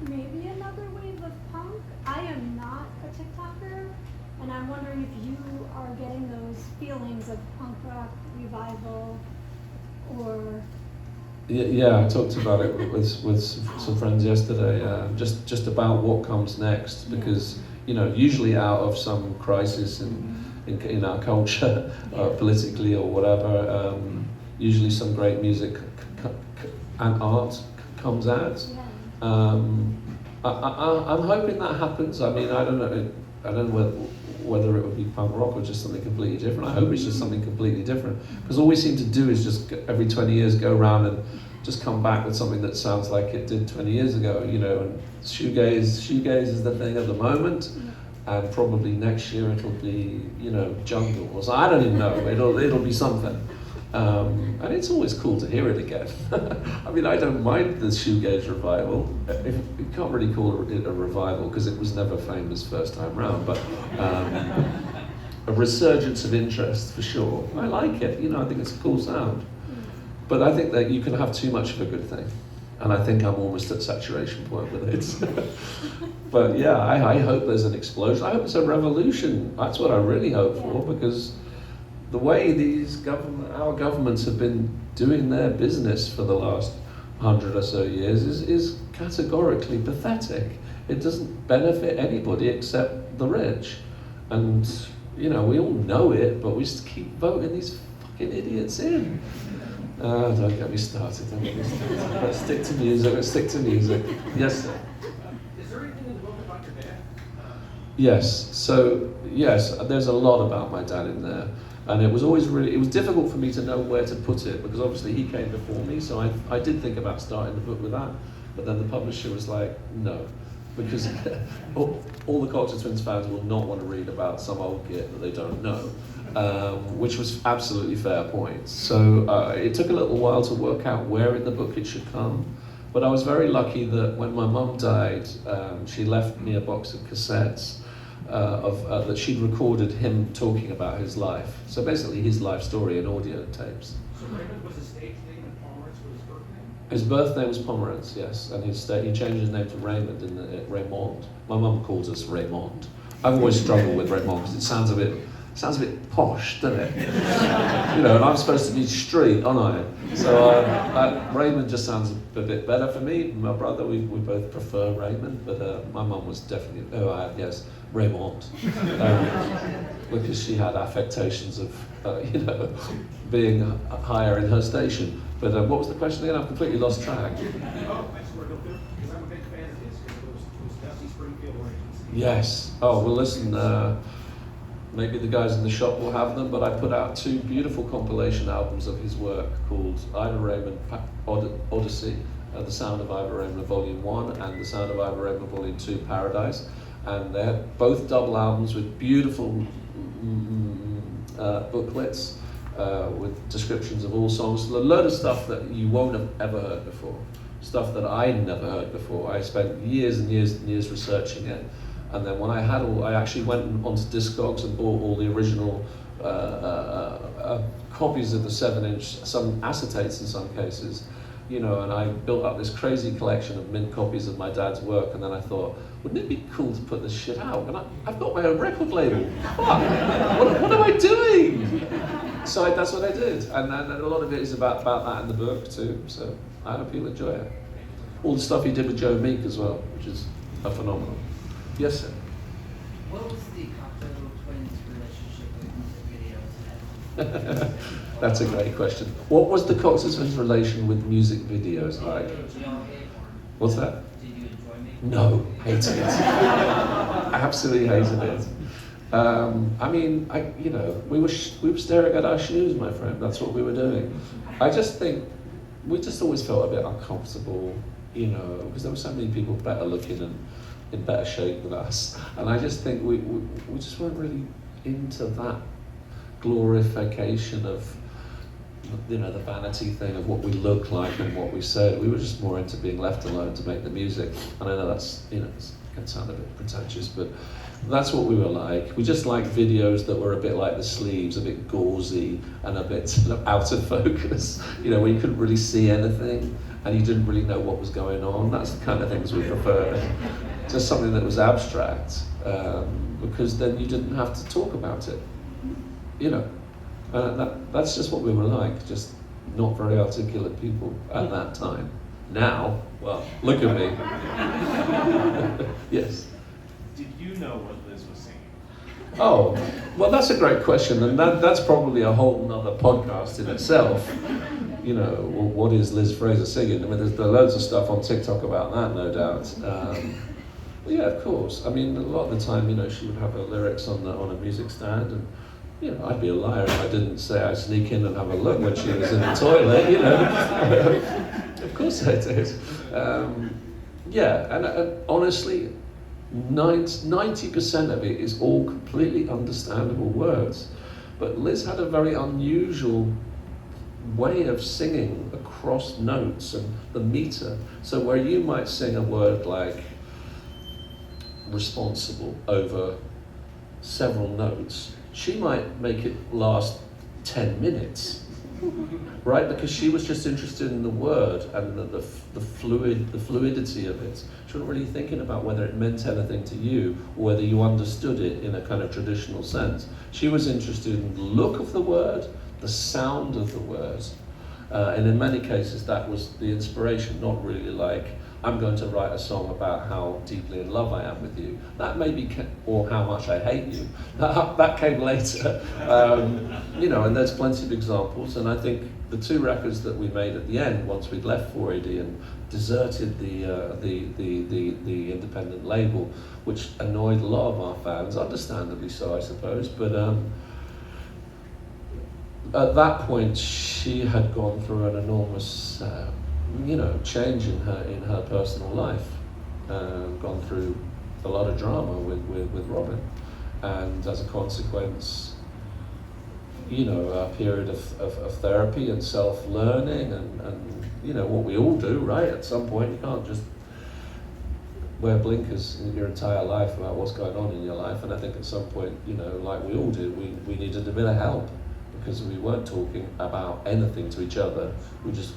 maybe another wave of punk. I am not a TikToker, and I'm wondering if you are getting those feelings of punk rock revival, or Yeah, I talked about it with some friends yesterday, just about what comes next, because you know, usually out of some crisis in our culture, politically or whatever, usually some great music and art comes out. I'm hoping that happens. I mean, I don't know whether it would be punk rock or just something completely different. I hope it's just something completely different, because all we seem to do is just every 20 years go around and just come back with something that sounds like it did 20 years ago, you know. And shoegaze is the thing at the moment, and probably next year it'll be, you know, jungle or so. I don't even know. It'll be something. And it's always cool to hear it again. I mean, I don't mind the shoegaze revival. You can't really call it a revival because it was never famous first time round, but a resurgence of interest for sure. I like it, you know, I think it's a cool sound. But I think that you can have too much of a good thing. And I think I'm almost at saturation point with it. But yeah, I hope there's an explosion. I hope it's a revolution. That's what I really hope for, because the way our governments have been doing their business for the last 100 or so years is categorically pathetic. It doesn't benefit anybody except the rich. And, you know, we all know it, but we just keep voting these fucking idiots in. Don't get me started, Let's stick to music, Yes, sir? Is there anything in the book about your dad? Yes, so, yes, there's a lot about my dad in there. And it was always it was difficult for me to know where to put it, because obviously he came before me, so I did think about starting the book with that, but then the publisher was like, no, because all the Cocteau Twins fans will not want to read about some old git that they don't know, which was absolutely fair point. So it took a little while to work out where in the book it should come, but I was very lucky that when my mum died, she left me a box of cassettes that she'd recorded him talking about his life. So basically his life story in audio tapes. So Raymond was his stage name and Pomerantz was his birth name? His birth name was Pomerantz, yes, and he changed his name to Raymonde Raymonde. My mum calls us Raymonde. I've always struggled with Raymonde because it sounds a bit posh, doesn't it? You know, and I'm supposed to be street, aren't I? So Raymond just sounds a bit better for me. My brother, we both prefer Raymond, but my mum was definitely, Raymonde, because she had affectations of, you know, being higher in her station. But what was the question again? I've completely lost track. Oh, I swear, because I'm a big fan of his, because it was Dusty Springfield Origins. Yes. Oh, well, listen, maybe the guys in the shop will have them, but I put out 2 beautiful compilation albums of his work called Ivor Raymonde Odyssey, The Sound of Ivor Raymonde Volume 1, and The Sound of Ivor Raymonde Volume 2, Paradise. And they had both double albums with beautiful booklets with descriptions of all songs. A load of stuff that you won't have ever heard before, stuff that I'd never heard before. I spent years and years and years researching it. And then when I actually went onto Discogs and bought all the original copies of the 7-inch, some acetates in some cases, you know, and I built up this crazy collection of mint copies of my dad's work, and then I thought, wouldn't it be cool to put this shit out? And I've got my own record label. Fuck, what am I doing? So that's what I did, and a lot of it is about that in the book too, so I hope you'll enjoy it. All the stuff he did with Joe Meek as well, which is a phenomenal. Yes, sir? What was the Cocteau Twins' relationship with music videos? That's a great question. What was the Cocteau Twins' relation with music videos like? Did y'all hate or What's that? did you enjoy making No, hated it. Absolutely hated it. I mean, we were staring at our shoes, my friend. That's what we were doing. I just think we just always felt a bit uncomfortable, because there were so many people better looking and in better shape than us. And I just think we just weren't really into that glorification of, the vanity thing of what we look like and what we said. We were just more into being left alone to make the music. And I know that's, it can sound a bit pretentious, but that's what we were like. We just liked videos that were a bit like The Sleeves, a bit gauzy and a bit sort of out of focus, where you couldn't really see anything and you didn't really know what was going on. That's the kind of things we preferred. Just something that was abstract, because then you didn't have to talk about it, that's just what we were like, just not very articulate people at that time. Now, well, look at me. Yes. Did you know what Liz was singing? Oh, well, that's a great question, and that's probably a whole nother podcast in itself. What is Liz Fraser singing? I mean, there's loads of stuff on TikTok about that, no doubt. Yeah, of course. I mean, a lot of the time, she would have her lyrics on a music stand, and I'd be a liar if I didn't say I sneak in and have a look when she was in the toilet. Of course I did. And honestly, 90% of it is all completely understandable words. But Liz had a very unusual way of singing across notes and the meter. So where you might sing a word like responsible over several notes, she might make it last 10 minutes, right? Because she was just interested in the word and the fluidity of it. She wasn't really thinking about whether it meant anything to you or whether you understood it in a kind of traditional sense. She was interested in the look of the word, the sound of the word, and in many cases that was the inspiration, not really like, I'm going to write a song about how deeply in love I am with you. That maybe, or how much I hate you. That came later. And there's plenty of examples. And I think the two records that we made at the end, once we'd left 4AD and deserted the independent label, which annoyed a lot of our fans, understandably so, I suppose. But at that point, she had gone through an enormous change in her personal life, gone through a lot of drama with Robin, and as a consequence, a period of therapy and self-learning and what we all do, right? At some point, you can't just wear blinkers in your entire life about what's going on in your life, and I think at some point, like we all do, we needed a bit of help. Because we weren't talking about anything to each other. We were just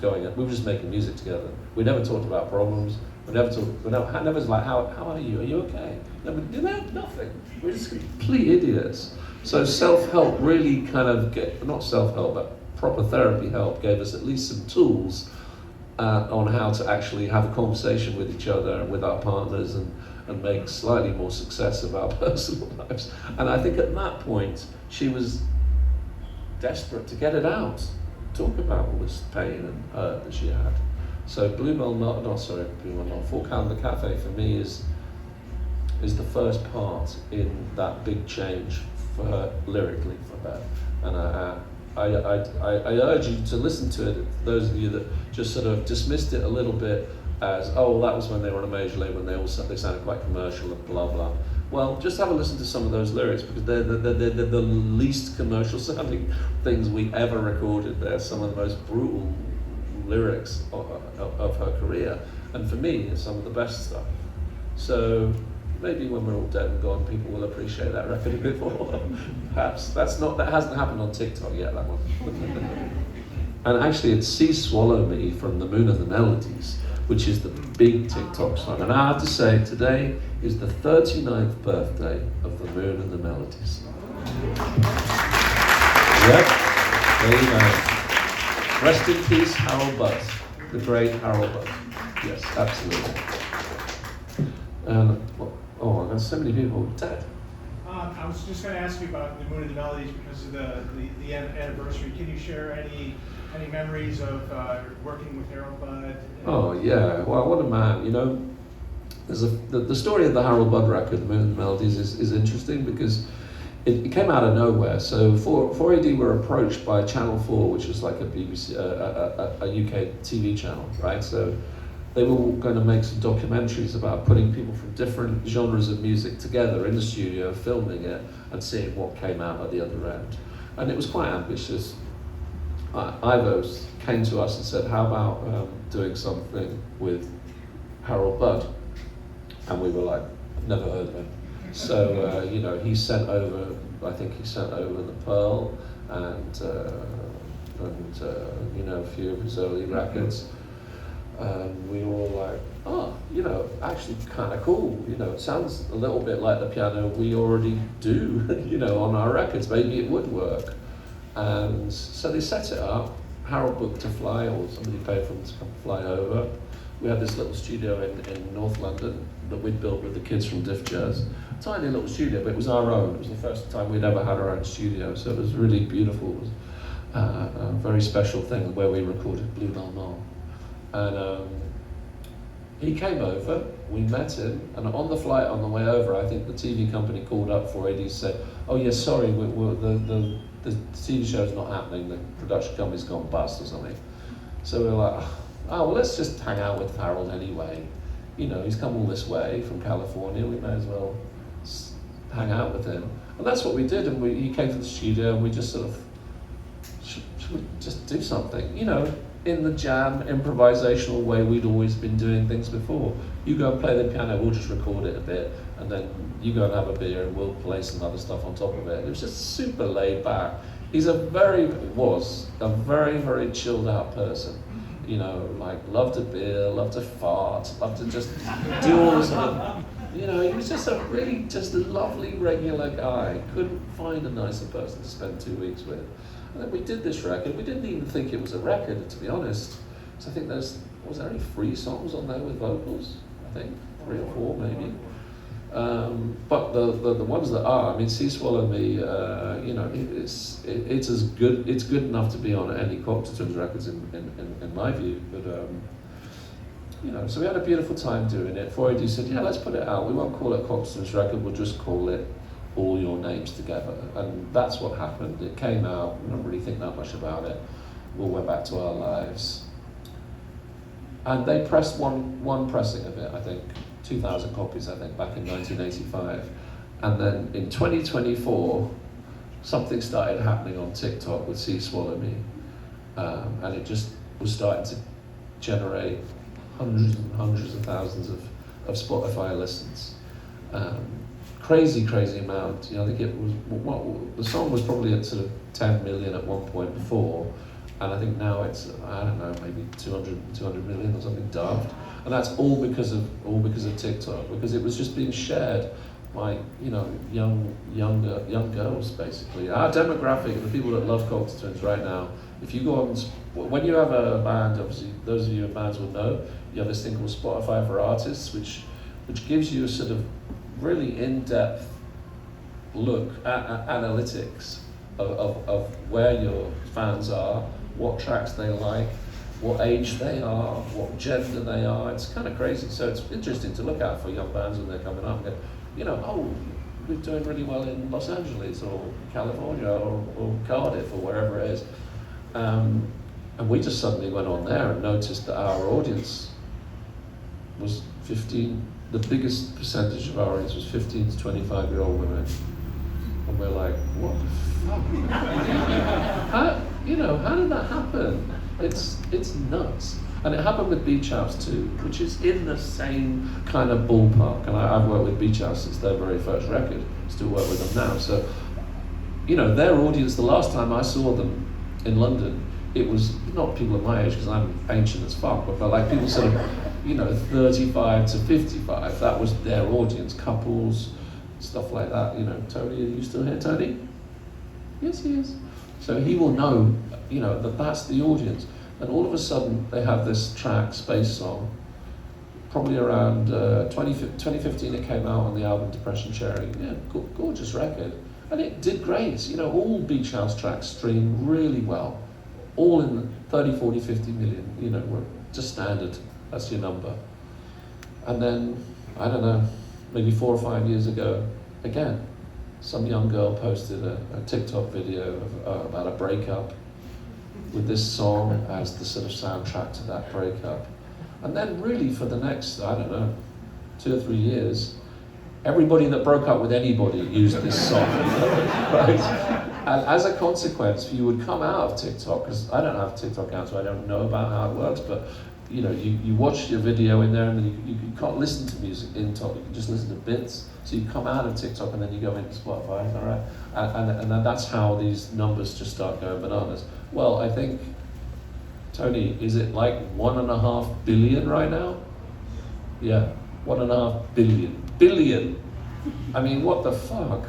making music together. We never talked about problems. We never was like, how are you? Are you okay? No, nothing. We're just complete idiots. So self-help really kind of not self-help, but proper therapy help gave us at least some tools on how to actually have a conversation with each other and with our partners and make slightly more success of our personal lives. And I think at that point, she was desperate to get it out, talk about all this pain and hurt that she had. So Fort Calendar Cafe for me is the first part in that big change for her lyrically, for Beth. And I urge you to listen to it, those of you that just sort of dismissed it a little bit as, that was when they were on a major label and they sounded quite commercial and blah blah. Well, just have a listen to some of those lyrics because they're the least commercial sounding things we ever recorded. They're some of the most brutal lyrics of her career. And for me, it's some of the best stuff. So maybe when we're all dead and gone, people will appreciate that record a bit more. Perhaps. That hasn't happened on TikTok yet, that one. And actually it's See Swallow Me from The Moon and the Melodies, which is the big TikTok song. And I have to say, today is the 39th birthday of The Moon and the Melodies. Yep, there you go. Rest in peace, Harold Budd, the great Harold Budd. Yes, absolutely. There's so many people dead. I was just going to ask you about The Moon and the Melodies because of the anniversary. Can you share any memories of working with Harold Budd? Oh yeah, well, what a man. There's the story of the Harold Budd record, The Moon and the Melodies, is interesting because it came out of nowhere. So 4AD were approached by Channel 4, which was like a BBC, a UK TV channel, right? So they were going to make some documentaries about putting people from different genres of music together in the studio, filming it, and seeing what came out at the other end. And it was quite ambitious. Ivo came to us and said, how about doing something with Harold Budd? And we were like, never heard of him. So, you know, he sent over, I think he sent over The Pearl and you know, a few of his early records. We were all like, oh, you know, actually kind of cool. You know, it sounds a little bit like the piano we already do, you know, on our records. Maybe it would work. And so they set it up. Harold booked to fly, or somebody paid for him to come fly over. We had this little studio in North London that we'd built with the kids from Diff Jazz. Tiny little studio, but it was our own. It was the first time we'd ever had our own studio, so it was really beautiful. It was a very special thing where we recorded Blue Bell. And he came over, we met him, and on the flight on the way over, I think the TV company called up for AD and said, oh yeah, sorry, the TV show's not happening, the production company's gone bust or something. So we were like, oh, well, let's just hang out with Harold anyway. You know, he's come all this way from California, we may as well hang out with him. And that's what we did, and he came to the studio and we just sort of, should we just do something? You know, in the jam, improvisational way we'd always been doing things before. You go and play the piano, we'll just record it a bit, and then you go and have a beer and we'll play some other stuff on top of it. It was just super laid back. Was a very, very chilled out person. You know, like loved a beer, loved to fart, loved to just do all this sort of, you know, he was just a really just lovely, regular guy. Couldn't find a nicer person to spend 2 weeks with. And then we did this record. We didn't even think it was a record, to be honest. So I think was there only 3 songs on there with vocals? I think 3 or 4 maybe. But the ones that are, I mean, See Swallow Me, you know, it's good enough to be on any Cocteau records in my view. But you know, so we had a beautiful time doing it. 4AD said, yeah, let's put it out. We won't call it Cocteau's record. We'll just call it All Your Names Together. And that's what happened. It came out. We don't really think that much about it. We went back to our lives. And they pressed one pressing of it, I think. 2,000 copies, I think, back in 1985. And then in 2024, something started happening on TikTok with See Swallow Me. And it just was starting to generate hundreds and hundreds of thousands of Spotify listens. Crazy amount. You know, I think it was, the song was probably at sort of 10 million at one point before. And I think now it's, I don't know, maybe 200 million or something daft. And that's all because of TikTok, because it was just being shared by, you know, young girls, basically. Our demographic, the people that love Cocteau right now, if you go on, when you have a band, obviously, those of you in bands will know, you have this thing called Spotify for Artists, which gives you a sort of really in-depth look at analytics of where your fans are, what tracks they like, what age they are, what gender they are. It's kind of crazy. So it's interesting to look at for young bands when they're coming up and go, you know, oh, we're doing really well in Los Angeles or California or Cardiff or wherever it is. And we just suddenly went on there and noticed that our audience was 15, the biggest percentage of our audience was 15 to 25-year-old women. And we're like, what the fuck? How did that happen? It's nuts. And it happened with Beach House too, which is in the same kind of ballpark. And I've worked with Beach House since their very first record, still work with them now. So, you know, their audience, the last time I saw them in London, it was not people of my age, because I'm ancient as fuck, but like people sort of, you know, 35 to 55, that was their audience, couples, stuff like that. You know, Tony, are you still here, Tony? Yes, he is. So he will know, you know, that's the audience. And all of a sudden, they have this track, Space Song, probably around 2015 it came out on the album Depression Cherry. Yeah, gorgeous record. And it did great. You know, all Beach House tracks streamed really well. All in the 30, 40, 50 million, you know, were just standard. That's your number. And then, I don't know, maybe 4 or 5 years ago, again, some young girl posted a TikTok video about a breakup with this song as the sort of soundtrack to that breakup. And then really for the next, I don't know, 2 or 3 years, everybody that broke up with anybody used this song, right? And as a consequence, you would come out of TikTok, because I don't have a TikTok account, so I don't know about how it works, but you know, you watch your video in there, and then you can't listen to music in TikTok, you can just listen to bits. So you come out of TikTok and then you go into Spotify, all right? And then that's how these numbers just start going bananas. Well, I think, Tony, is it like 1.5 billion right now? Yeah, 1.5 billion. Billion! I mean, what the fuck?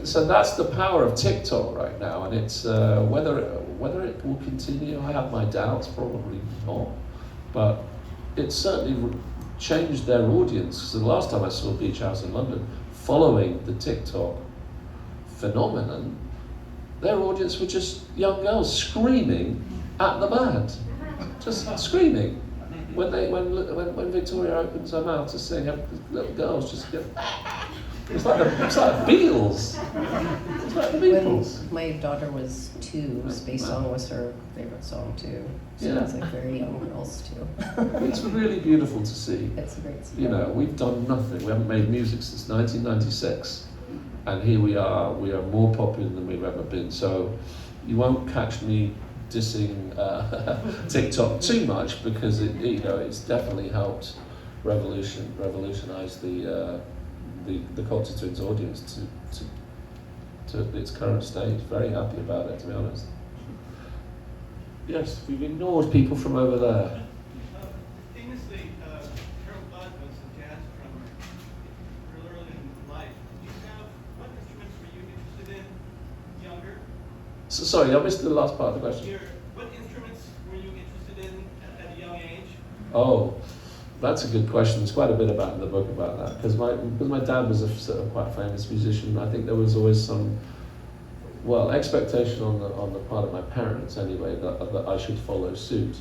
So that's the power of TikTok right now, and it's whether it will continue, I have my doubts, probably not, but it certainly changed their audience. So the last time I saw Beach House in London, following the TikTok phenomenon, their audience were just young girls screaming at the band, just screaming. When Victoria opens her mouth to sing, little girls just get. It's like the Beatles. It's like the Beatles. When my daughter was 2, Space Song was her favorite song too. So Yeah. it's like very young girls too. It's really beautiful to see. It's a great song. You know, we've done nothing. We haven't made music since 1996, and here we are. We are more popular than we've ever been. So you won't catch me dissing TikTok too much, because it's definitely helped revolutionize the Cocteau Twins audience to its current stage. Very happy about it, to be honest. Yes, we've ignored people from over there. Famously, Harold Budd was a jazz drummer real early in life. What instruments were you interested in younger? So, sorry, I missed the last part of the question. What instruments were you interested in at a young age? Oh, that's a good question. There's quite a bit about in the book about that, because my dad was a sort of quite famous musician. I think there was always some, expectation on the part of my parents anyway that I should follow suit.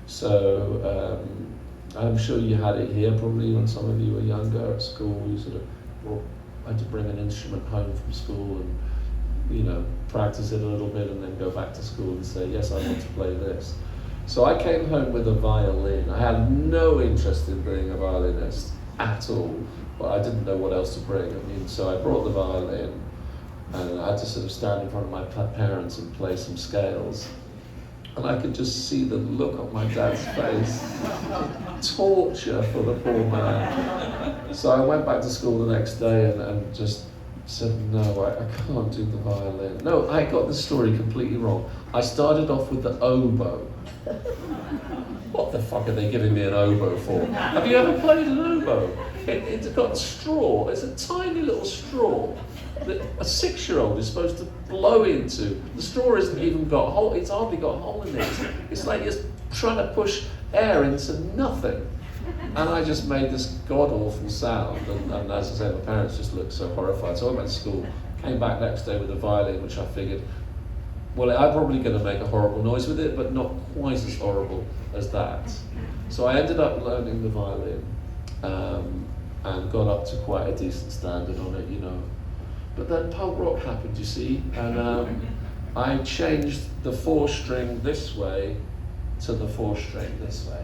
So I'm sure you had it here probably when some of you were younger at school. You sort of had to bring an instrument home from school and practice it a little bit and then go back to school and say, yes, I want to play this. So I came home with a violin. I had no interest in being a violinist at all, but I didn't know what else to bring. So I brought the violin, and I had to sort of stand in front of my parents and play some scales. And I could just see the look on my dad's face. Torture for the poor man. So I went back to school the next day and just said, no, I can't do the violin. No, I got the story completely wrong. I started off with the oboe. What the fuck are they giving me an oboe for? Have you ever played an oboe? It's got straw. It's a tiny little straw that a 6-year-old is supposed to blow into. The straw hasn't even got a hole. It's hardly got a hole in it. It's like you're trying to push air into nothing. And I just made this god-awful sound, and as I said, my parents just looked so horrified. So I went to school, came back next day with a violin, which I figured, well, I'm probably going to make a horrible noise with it, but not quite as horrible as that. So I ended up learning the violin, and got up to quite a decent standard on it, But then punk rock happened, you see, and I changed the 4-string this way to the 4-string this way.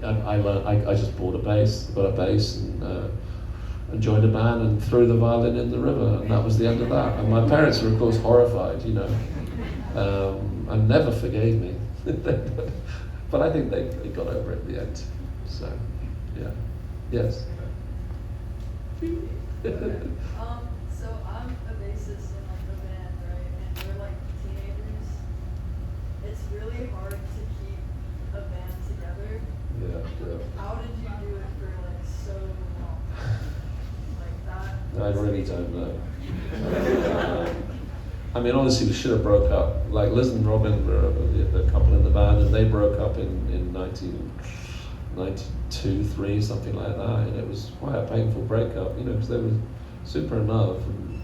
And I just got a bass, and joined a band and threw the violin in the river, and that was the end of that. And my parents were, of course, horrified, and never forgave me. But I think they got over it in the end. So, yeah. Yes? So I'm a bassist in like a band, right? And we're like teenagers. It's really hard to keep a band together. Yeah. How did you do it for like so long? Like that? I really don't know. Honestly, we should have broke up. Like Liz and Robin were the couple in the band, and they broke up in 1992, 3, something like that, and it was quite a painful breakup, because they were super in love, and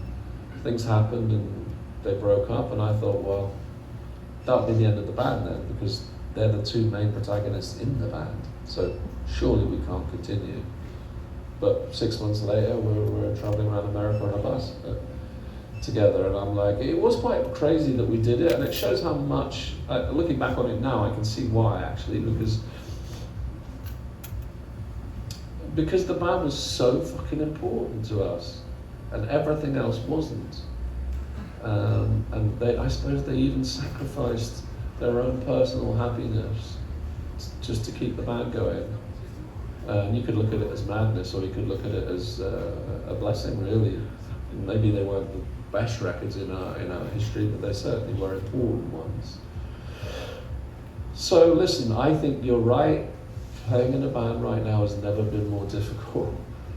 things happened, and they broke up, and I thought, well, that would be the end of the band then, because they're the 2 main protagonists in the band, so surely we can't continue. But 6 months later, we're traveling around America on a bus together, and I'm like, it was quite crazy that we did it, and it shows how much, looking back on it now, I can see why, actually, because the band was so fucking important to us, and everything else wasn't. And I suppose they even sacrificed their own personal happiness just to keep the band going. And you could look at it as madness, or you could look at it as a blessing, really. Maybe they weren't the best records in our history, but they certainly were important ones. So listen, I think you're right. Playing in a band right now has never been more difficult,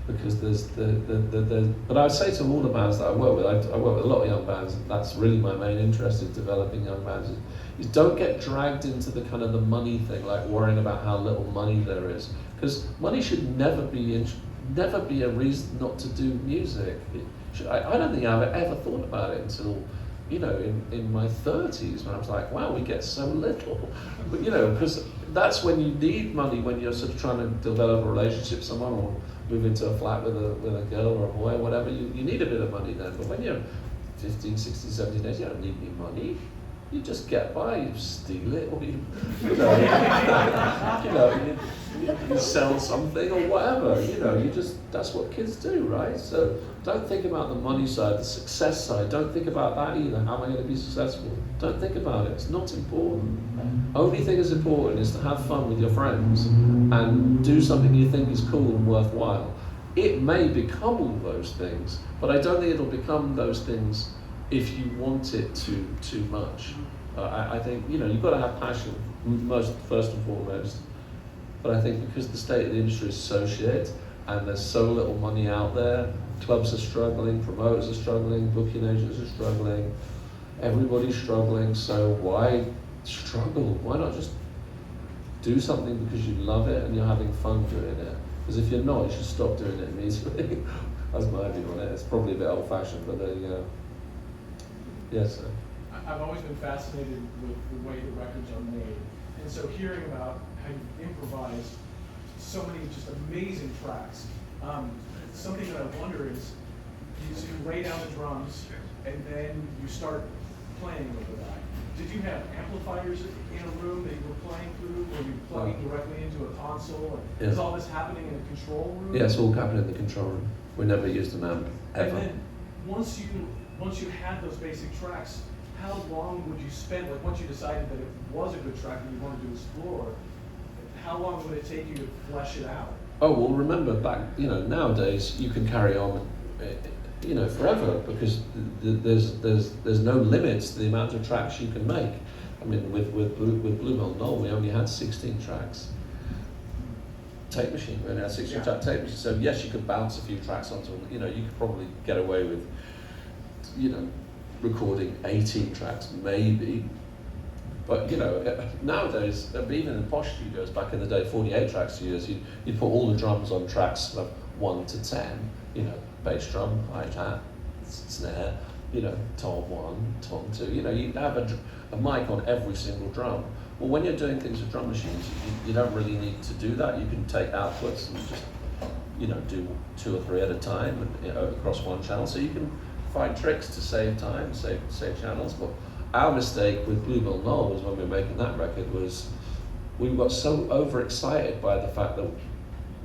because there's but I would say to all the bands that I work with, I work with a lot of young bands, and that's really my main interest, is developing young bands, is don't get dragged into the kind of the money thing, like worrying about how little money there is, because money should never be a reason not to do music. I don't think I've ever thought about it until, you know, in my 30s, when I was like, wow, we get so little. But, you know, because that's when you need money, when you're sort of trying to develop a relationship with someone, or move into a flat with a girl or a boy or whatever, you need a bit of money then. But when you're 15, 16, 17 years, you don't need any money. You just get by, you steal it, or you sell something or whatever, that's what kids do, right? So don't think about the money side, the success side, don't think about that either. How am I going to be successful? Don't think about it, it's not important. Only thing that's important is to have fun with your friends and do something you think is cool and worthwhile. It may become all those things, but I don't think it'll become those things if you want it too much. I think, you've got to have passion, first and foremost. But I think because the state of the industry is so shit, and there's so little money out there, clubs are struggling, promoters are struggling, booking agents are struggling, everybody's struggling, so why struggle? Why not just do something because you love it and you're having fun doing it? Because if you're not, you should stop doing it immediately. That's my view on it. It's probably a bit old-fashioned, but there you go. Yes, sir. I've always been fascinated with the way the records are made. And so hearing about how you improvise so many just amazing tracks, something that I wonder is, you lay down the drums and then you start playing over that. Did you have amplifiers in a room that you were playing through? Were you plugging directly into a console? And is all this happening in a control room? Yeah, it's all happening in the control room. We never used an amp, ever. And then once you had those basic tracks, how long would you spend, like once you decided that it was a good track and you wanted to explore, how long would it take you to flesh it out? Oh, well, remember back, nowadays you can carry on, forever, because there's no limits to the amount of tracks you can make. I mean, with Bluebell Knoll, we only had 16 tracks. Tape machine, we only had 16 track tape machine. So yes, you could bounce a few tracks onto, you could probably get away with, recording 18 tracks, maybe. But, nowadays, even in posh studios, back in the day, 48 track studios, you'd put all the drums on tracks of 1 to 10, bass drum, hi-hat, snare, tom 1, tom 2, you'd have a mic on every single drum. Well, when you're doing things with drum machines, you don't really need to do that. You can take outputs and just, do 2 or 3 at a time and, across one channel. So you can find tricks to save time, save channels. But our mistake with Bluebell Knoll was when we were making that record was we got so overexcited by the fact that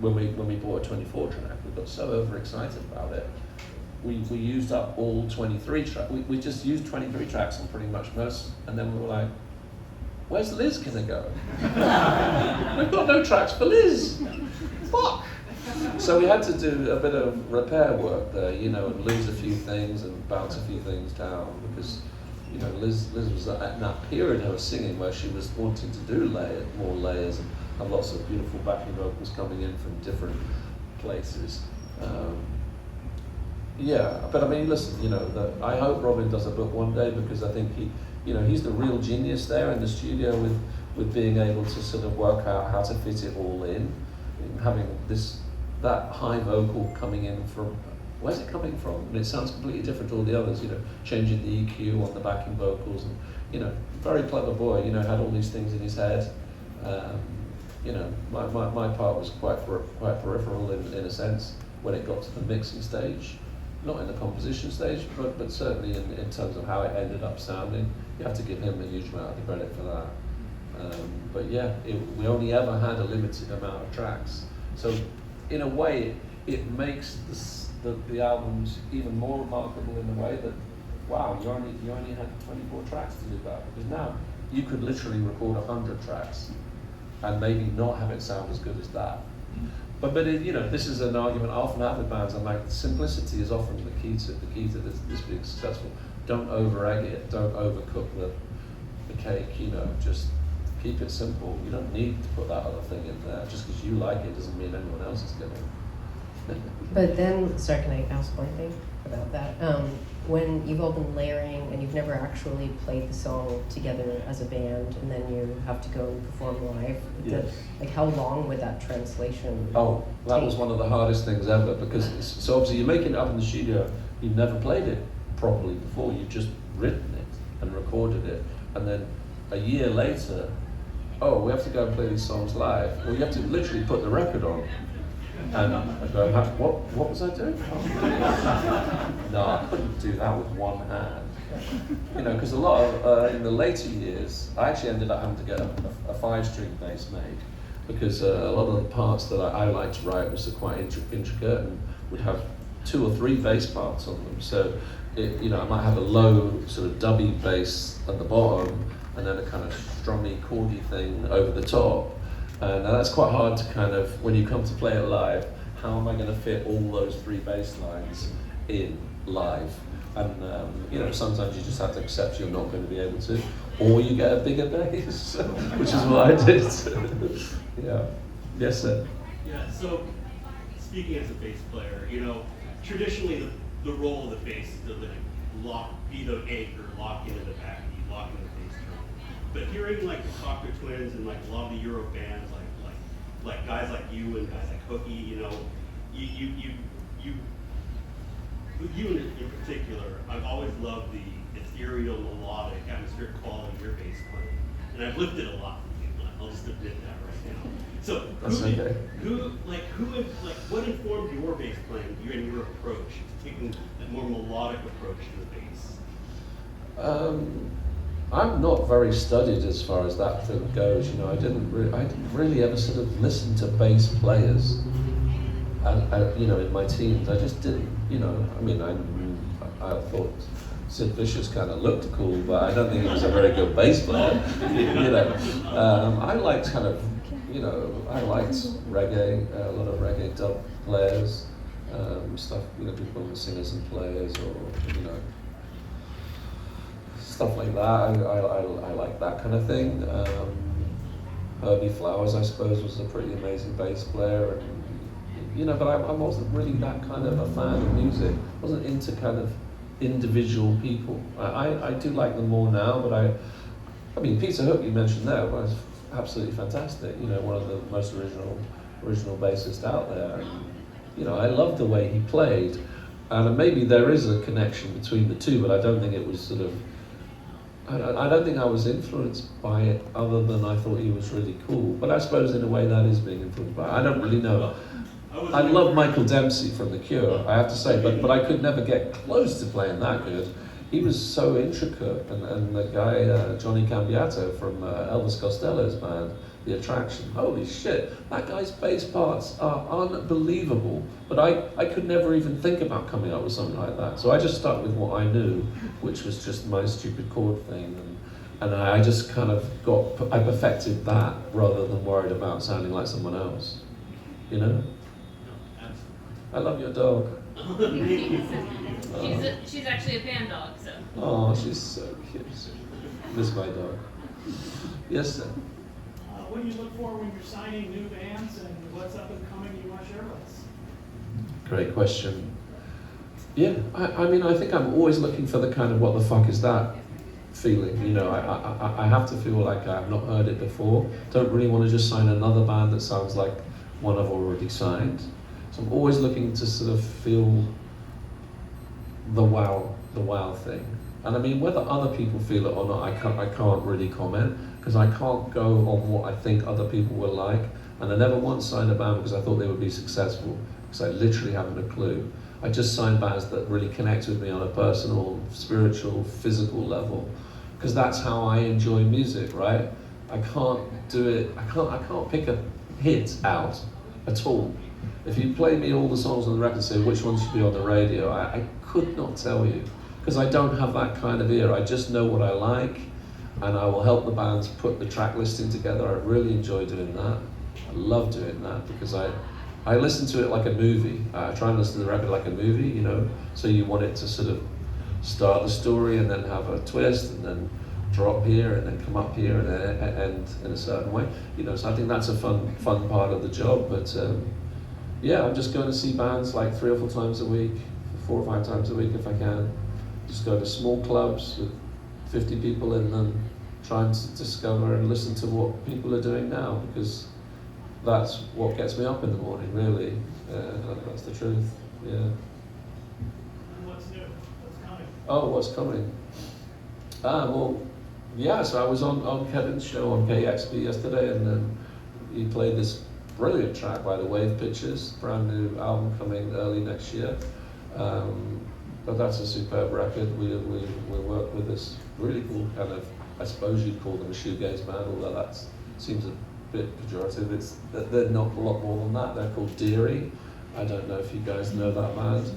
when we bought a 24 track, we got so overexcited about it. We used up all 23 tracks. We just used 23 tracks on pretty much most, and then we were like, where's Liz gonna go? We've got no tracks for Liz. Fuck. So we had to do a bit of repair work there, and lose a few things and bounce a few things down, because, Liz was at that period of her singing where she was wanting to do more layers and have lots of beautiful backing vocals coming in from different places. But I mean, listen, I hope Robin does a book one day, because I think he's the real genius there in the studio with being able to sort of work out how to fit it all in, having that high vocal coming in from, where's it coming from? And it sounds completely different to all the others, changing the EQ on the backing vocals, and, very clever boy, had all these things in his head. My part was quite peripheral in a sense. when it got to the mixing stage. Not in the composition stage, but certainly in terms of how it ended up sounding. You have to give him a huge amount of the credit for that. But yeah, we only ever had a limited amount of tracks. So in a way, it makes the albums even more remarkable in the way that, wow, you only had 24 tracks to do that. Because now you could literally record 100 tracks and maybe not have it sound as good as that. But this is an argument I often have with bands. I'm like, simplicity is often the key to this being successful. Don't over egg it. Don't overcook the cake. Just keep it simple. You don't need to put that other thing in there. Just because you like it doesn't mean anyone else is gonna. But then, sorry, can I ask one thing about that? When you've all been layering and you've never actually played the song together as a band, and then you have to go and perform live, Yes. how long would that translation Oh, that take? was one of the hardest things ever, because so obviously you're making it up in the studio, you've never played it properly before, you've just written it and recorded it, and then a year later, oh, we have to go and play these songs live. Well, you have to literally put the record on. And I go, what was I doing? No, I couldn't do that with one hand. Because a lot of, in the later years, I actually ended up having to get a 5-string bass made, because a lot of the parts that I like to write was quite intricate and would have 2 or 3 bass parts on them. So, I might have a low sort of dubby bass at the bottom, and then a kind of strummy, chordy thing over the top. And that's quite hard to kind of, when you come to play it live, how am I going to fit all those 3 bass lines in live? And sometimes you just have to accept you're not going to be able to, or you get a bigger bass, which is what I did. Yeah. Yes, sir. Yeah. So, speaking as a bass player, traditionally the role of the bass is to be the anchor, lock into the backbeat, lock into the bass drum. But hearing like the Cocteau Twins and like a lot of the Euro bands, like guys like you and guys like Cookie, you in particular, I've always loved the ethereal, melodic, atmospheric quality of your bass playing, and I've lifted a lot from you. I'll just admit that right now. So what informed your bass playing and your approach, taking a more melodic approach to the bass? I'm not very studied as far as that thing goes. I didn't really ever sort of listen to bass players, in my teens. I just didn't. I thought Sid Vicious kind of looked cool, but I don't think he was a very good bass player. I liked kind of, I liked reggae, a lot of reggae dub players, stuff. People, singers and players, or stuff like that. I like that kind of thing. Herbie Flowers, I suppose, was a pretty amazing bass player, and but I wasn't really that kind of a fan of music. I wasn't into kind of individual people. I do like them more now, but I mean, Peter Hook, you mentioned there, was absolutely fantastic. One of the most original bassists out there. And, I loved the way he played, and maybe there is a connection between the two, but I don't think it was sort of. I don't think I was influenced by it, other than I thought he was really cool. But I suppose in a way that is being influenced by it. I don't really know. I love Michael Dempsey from The Cure, I have to say, but I could never get close to playing that good. He was so intricate, and the guy, Johnny Cambiato from Elvis Costello's band, The Attraction, holy shit, that guy's bass parts are unbelievable, but I could never even think about coming up with something like that. So I just stuck with what I knew, which was just my stupid chord thing, and I just kind of I perfected that rather than worried about sounding like someone else, I love your dog. She's actually a pan dog, so. Oh, she's so cute. Miss my dog. Yes, sir. What do you look for when you're signing new bands, and what's up and coming you want to share with us? Great question. Yeah, I mean, I think I'm always looking for the kind of what the fuck is that feeling. I have to feel like I've not heard it before. Don't really want to just sign another band that sounds like one I've already signed. So I'm always looking to sort of feel the wow thing. And I mean, whether other people feel it or not, I can't really comment, because I can't go on what I think other people will like. And I never once signed a band because I thought they would be successful, because I literally haven't a clue. I just sign bands that really connect with me on a personal, spiritual, physical level, because that's how I enjoy music, right? I can't do it. I can't pick a hit out at all. If you play me all the songs on the record and say which ones should be on the radio, I could not tell you, because I don't have that kind of ear. I just know what I like, and I will help the bands put the track listing together. I really enjoy doing that. I love doing that because I listen to it like a movie. I try and listen to the record like a movie, you know, so you want it to sort of start the story and then have a twist and then drop here and then come up here and then end in a certain way. You know, so I think that's a fun part of the job. But yeah, I'm just going to see bands like 3 or 4 times a week, 4 or 5 times a week if I can. Just go to small clubs with 50 people in them, trying to discover and listen to what people are doing now, because that's what gets me up in the morning, really. That's the truth, yeah. And what's new? What's coming? Oh, what's coming? Well, yeah, so I was on Kevin's show on KXP yesterday, and then he played this brilliant track by the Wave Pictures, brand new album coming early next year. But that's a superb record. We work with this really cool kind of, I suppose you'd call them a shoegaze band, although that seems a bit pejorative. They're not a lot more than that. They're called Deary. I don't know if you guys know that band.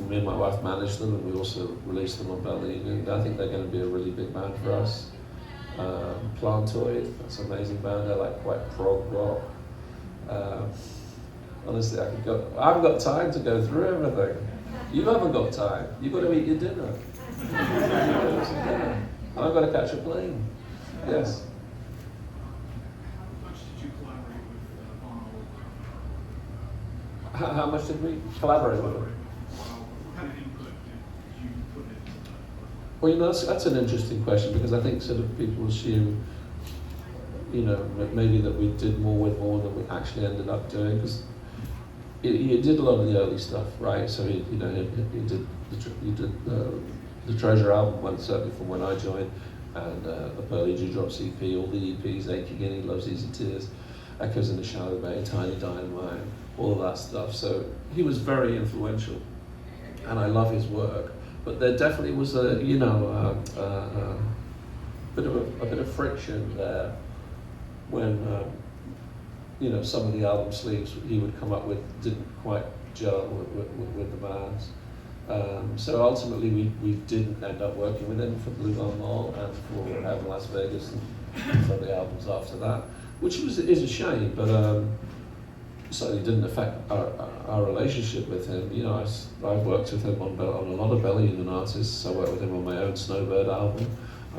Me and my wife manage them, and we also release them on Berlin, and I think they're going to be a really big band for us. Plantoid, that's an amazing band. They're like quite prog rock. Honestly, I haven't got time to go through everything. You haven't got time. You've got to eat your dinner. I've got to catch a plane. Yes. How much did you collaborate with Bono? How much did we collaborate with them? What kind of input did you put into that? Well, you know, that's an interesting question, because I think sort of people assume, you know, maybe that we did more with more than we actually ended up doing, because he did a lot of the early stuff, right? So he did the Treasure album, certainly from when I joined, and the Pearly Dewdrops EP, all the EPs, Aching In, He Loves Easy Tears, Echoes in the Shallow Bay, Tiny Dynamite, all of that stuff. So he was very influential, and I love his work. But there definitely was a bit of friction there when you know, some of the album sleeves he would come up with didn't quite gel with the bands. So ultimately we didn't end up working with him for Blue Mall and for Heaven Las Vegas and for the albums after that, which is a shame, but certainly didn't affect our relationship with him. You know, I've worked with him on a lot of Belly Union artists. I worked with him on my own Snowbird album.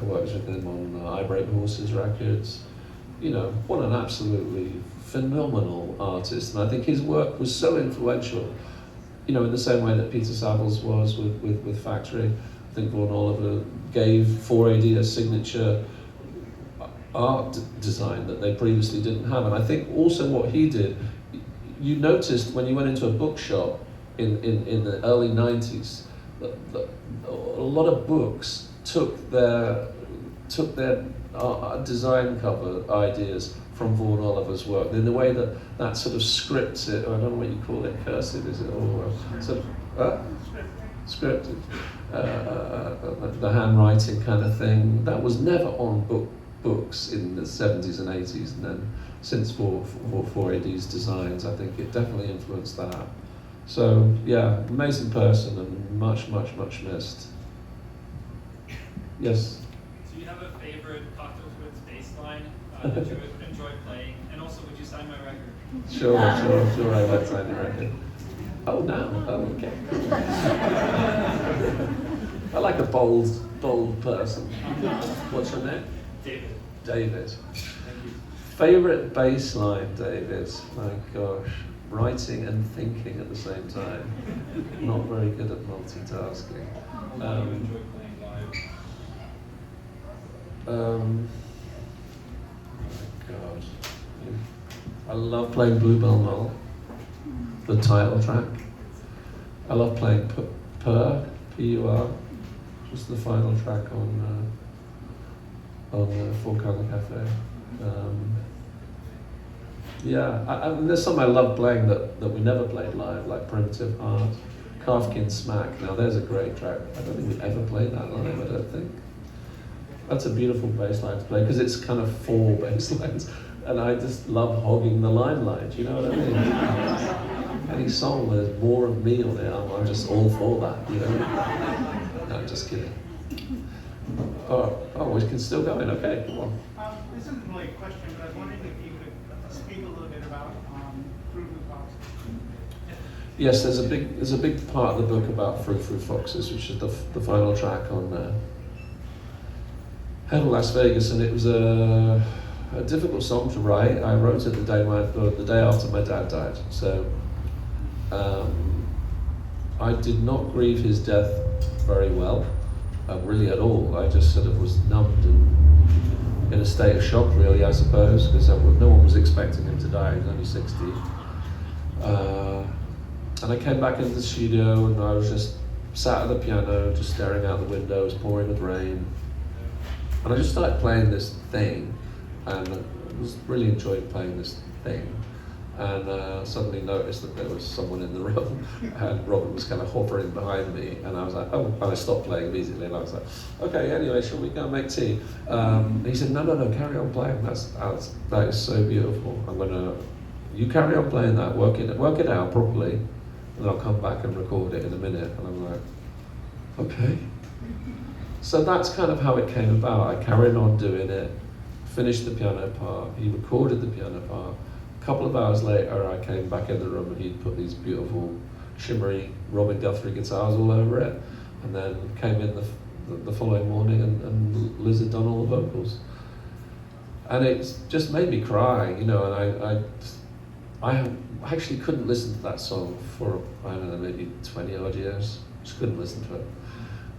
I worked with him on I Break Horses records. You know, what an absolutely phenomenal artist, and I think his work was so influential. You know, in the same way that Peter Saviles was with Factory. I think Vaughan Oliver gave 4AD a signature art design that they previously didn't have, and I think also what he did, you noticed when you went into a bookshop in the early 90s, that a lot of books took their design cover ideas from Vaughan Oliver's work, in the way that sort of scripts it, or I don't know what you call it, cursive is it, or sort of scripted, the handwriting kind of thing, that was never on books in the 70s and 80s, and then since 4AD's designs, I think it definitely influenced that. So yeah, amazing person and much missed. Yes? So you have a favorite Cocteau Twins bass line that you would enjoy playing, and also would you sign my record? Sure, I might sign the record. Oh, no, oh, okay. I like a bold person. What's your name? David. David. Thank you. Favorite bass line, David? My gosh, writing and thinking at the same time. Not very good at multitasking. What do you enjoy playing live? Oh my God. I love playing Bluebell Knoll, the title track. I love playing Pur, P-U-R, which is the final track on Four Color Cafe. Yeah, and there's some I love playing that we never played live, like Primitive Heart, Kafkin Smack. Now there's a great track. I don't think we ever played that live, I don't think. That's a beautiful bass line to play because it's kind of 4 bass lines, and I just love hogging the limelight, you know what I mean? Any song where there's more of me on it, I'm just all for that, you know? No, I'm just kidding. Oh, we can still go in, okay, come on. This isn't really a question, but I was wondering if you could speak a little bit about Fruit Fox. Yes, there's a big part of the book about Fruit Foxes, which is the final track on Hell Las Vegas, and it was a difficult song to write. I wrote it the day after my dad died, so I did not grieve his death very well, really at all. I just sort of was numbed and in a state of shock, really, I suppose, because no one was expecting him to die. He was only 60. And I came back into the studio and I was just sat at the piano, just staring out the window, it was pouring with rain. And I just started playing this thing, and I was really enjoying playing this thing. And suddenly noticed that there was someone in the room, and Robert was kind of hovering behind me, and I was like, oh, and I stopped playing immediately, and I was like, okay, anyway, shall we go make tea? He said, no, carry on playing, that is so beautiful. You carry on playing that, work it out properly, and I'll come back and record it in a minute. And I'm like, okay. So that's kind of how it came about. I carried on doing it, finished the piano part, he recorded the piano part. A couple of hours later, I came back in the room and he'd put these beautiful, shimmery Robin Guthrie guitars all over it. And then came in the following morning and Liz had done all the vocals. And it just made me cry, you know, and I actually couldn't listen to that song for, I don't know, maybe 20 odd years. Just couldn't listen to it.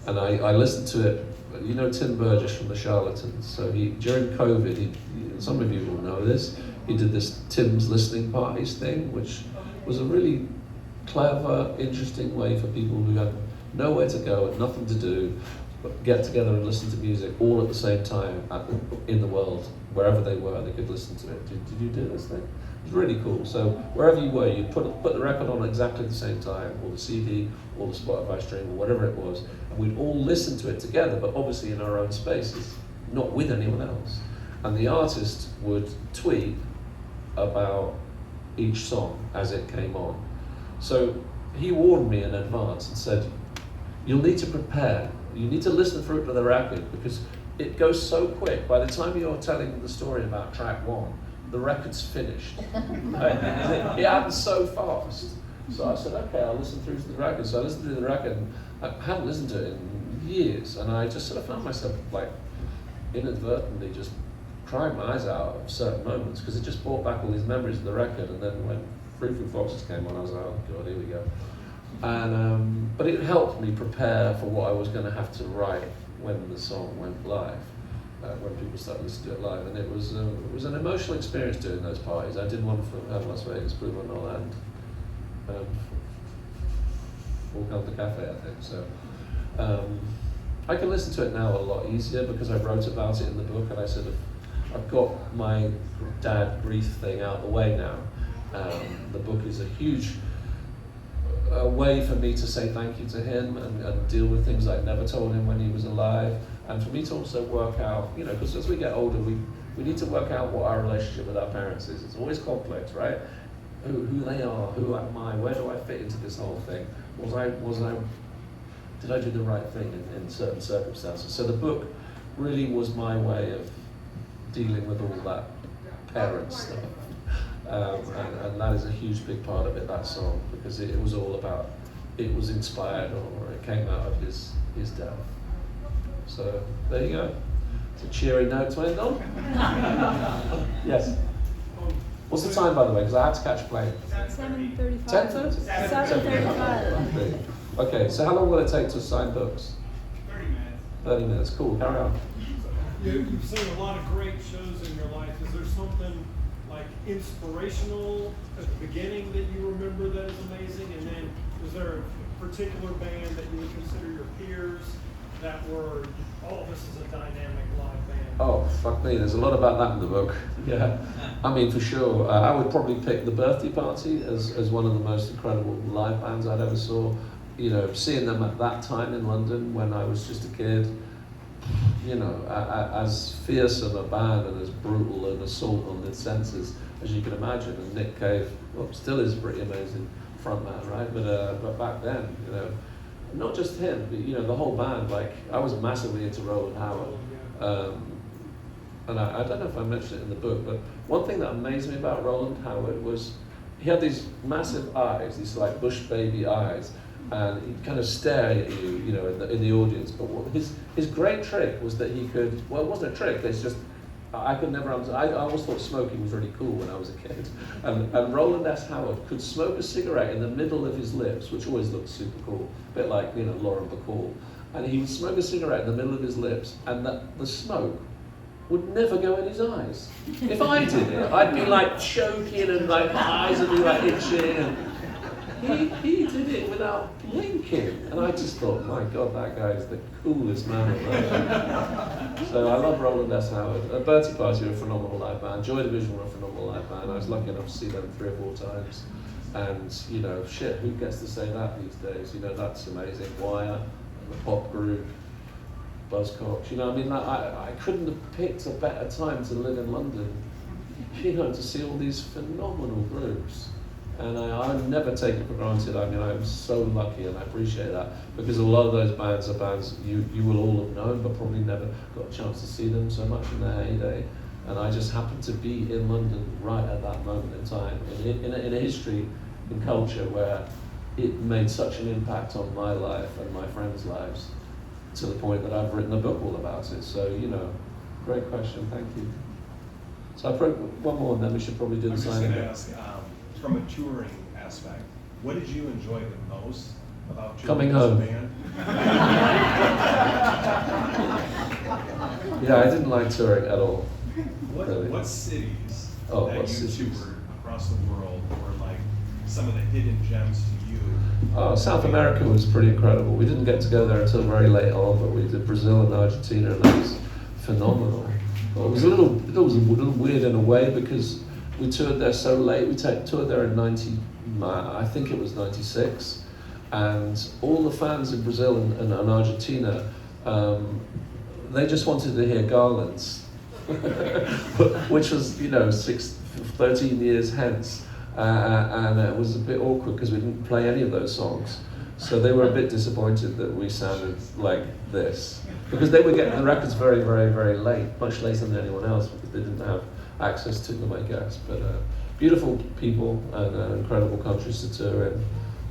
And I listened to it, you know Tim Burgess from the Charlatans, so during COVID, some of you will know this, he did this Tim's Listening Parties thing, which was a really clever, interesting way for people who had nowhere to go and nothing to do, but get together and listen to music all at the same time in the world, wherever they were, they could listen to it. Did you do this thing? It was really cool. So wherever you were, you'd put the record on at exactly the same time, or the CD, or the Spotify stream, or whatever it was, and we'd all listen to it together, but obviously in our own spaces, not with anyone else. And the artist would tweet about each song as it came on. So he warned me in advance and said, you'll need to prepare. You need to listen through to the record because it goes so quick. By the time you're telling the story about track 1, the record's finished. It happens so fast. So I said, okay, I'll listen through to the record. So I listened through the record, and I hadn't listened to it in years, and I just sort of found myself like inadvertently just crying my eyes out at certain moments because it just brought back all these memories of the record. And then when Fruit Foxes came on, I was like, oh God, here we go. And but it helped me prepare for what I was going to have to write when the song went live. When people started listening to it live, and it was an emotional experience doing those parties. I did one for Las Vegas, Blue Manole, and Walk Out the Cafe, I think. So I can listen to it now a lot easier because I wrote about it in the book, and I've got my dad grief thing out the way now. The book is a huge way for me to say thank you to him and deal with things I never told him when he was alive. And for me to also work out, you know, because as we get older, we need to work out what our relationship with our parents is. It's always complex, right? Who they are, who am I, where do I fit into this whole thing? Did I do the right thing in certain circumstances? So the book really was my way of dealing with all that parent stuff. And that is a huge big part of it, that song, because it was all about, it was inspired or it came out of his death. So there you go. It's a cheery note to end on. Yes. What's the time, by the way? Because I had to catch a plane. 7:35. 10:30? 7:35. Okay, so how long will it take to sign books? 30 minutes. 30 minutes, cool, carry on. You've seen a lot of great shows in your life. Is there something like inspirational at the beginning that you remember that is amazing? And then is there a particular band that you would consider your peers that were, oh, this is a dynamic live band? Oh, fuck me, there's a lot about that in the book. Yeah, I mean, for sure. I would probably pick The Birthday Party as one of the most incredible live bands I'd ever saw. You know, seeing them at that time in London when I was just a kid, you know, as fearsome a band and as brutal an assault on the senses as you can imagine. And Nick Cave, well, still is a pretty amazing frontman, right? But back then, you know, not just him, but you know, the whole band. Like, I was massively into Roland Howard. And I don't know if I mentioned it in the book, but one thing that amazed me about Roland Howard was he had these massive eyes, these like bush baby eyes, and he'd kind of stare at you, you know, in the audience. But his great trick was that he could, well, it wasn't a trick, it's just, I could never understand. I always thought smoking was really cool when I was a kid. And Roland S. Howard could smoke a cigarette in the middle of his lips, which always looked super cool, a bit like, you know, Lauren Bacall. And he would smoke a cigarette in the middle of his lips, and the smoke would never go in his eyes. If I did it, I'd be like choking and like my eyes would be like itching. And he did it without blinking. And I just thought, my God, that guy is the coolest man alive. So I love Roland S. Howard. Bertie Party were a phenomenal live band. Joy Division were a phenomenal live band. I was lucky enough to see them 3 or 4 times. And, you know, shit, who gets to say that these days? You know, that's amazing. Wire, the pop group, Buzzcocks, you know, I mean, I couldn't have picked a better time to live in London, you know, to see all these phenomenal groups. And I never take it for granted. I mean, I'm so lucky, and I appreciate that, because a lot of those bands are bands you will all have known, but probably never got a chance to see them so much in their heyday. And I just happened to be in London right at that moment in time, in a history, in culture, where it made such an impact on my life and my friends' lives, to the point that I've written a book all about it. So, you know, great question, thank you. So I probably, one more and then we should probably do the signing. I'm just going to ask, from a touring aspect, what did you enjoy the most about Coming touring home. as a band? Yeah, I didn't like touring at all. What cities what that you cities? toured across the world were like some of the hidden gems to you? Oh, South America was pretty incredible. We didn't get to go there until very late on, but we did Brazil and Argentina, and that was phenomenal. But it was a little weird in a way, because we toured there so late. We toured there in I think it was 96, and all the fans in Brazil and Argentina, they just wanted to hear Garlands, which was, you know, 13 years hence. And it was a bit awkward because we didn't play any of those songs. So they were a bit disappointed that we sounded like this, because they were getting the records very, very, very late, much later than anyone else, because they didn't have access to them, I guess. But beautiful people and incredible countries to tour in.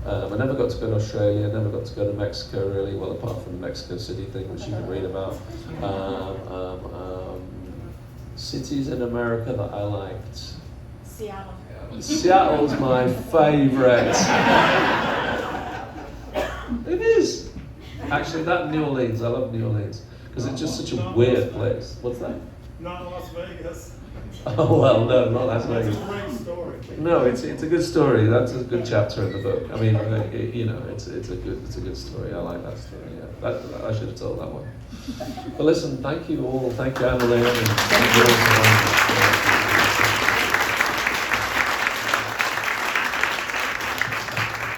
I never got to go to Australia, never got to go to Mexico really, well, apart from the Mexico City thing, which you can read about. Cities in America that I liked. Seattle. Seattle's my favourite. It is. Actually, that New Orleans, I love New Orleans, because it's just such a weird place. What's that? Not Las Vegas. Oh, well, no, not Las Vegas. That's a great story. No, it's a good story. That's a good chapter in the book. I mean, you know, it's a good story. I like that story. Yeah, I should have told that one. But listen, thank you all. Thank you, Anna-Lynn, and thank you all for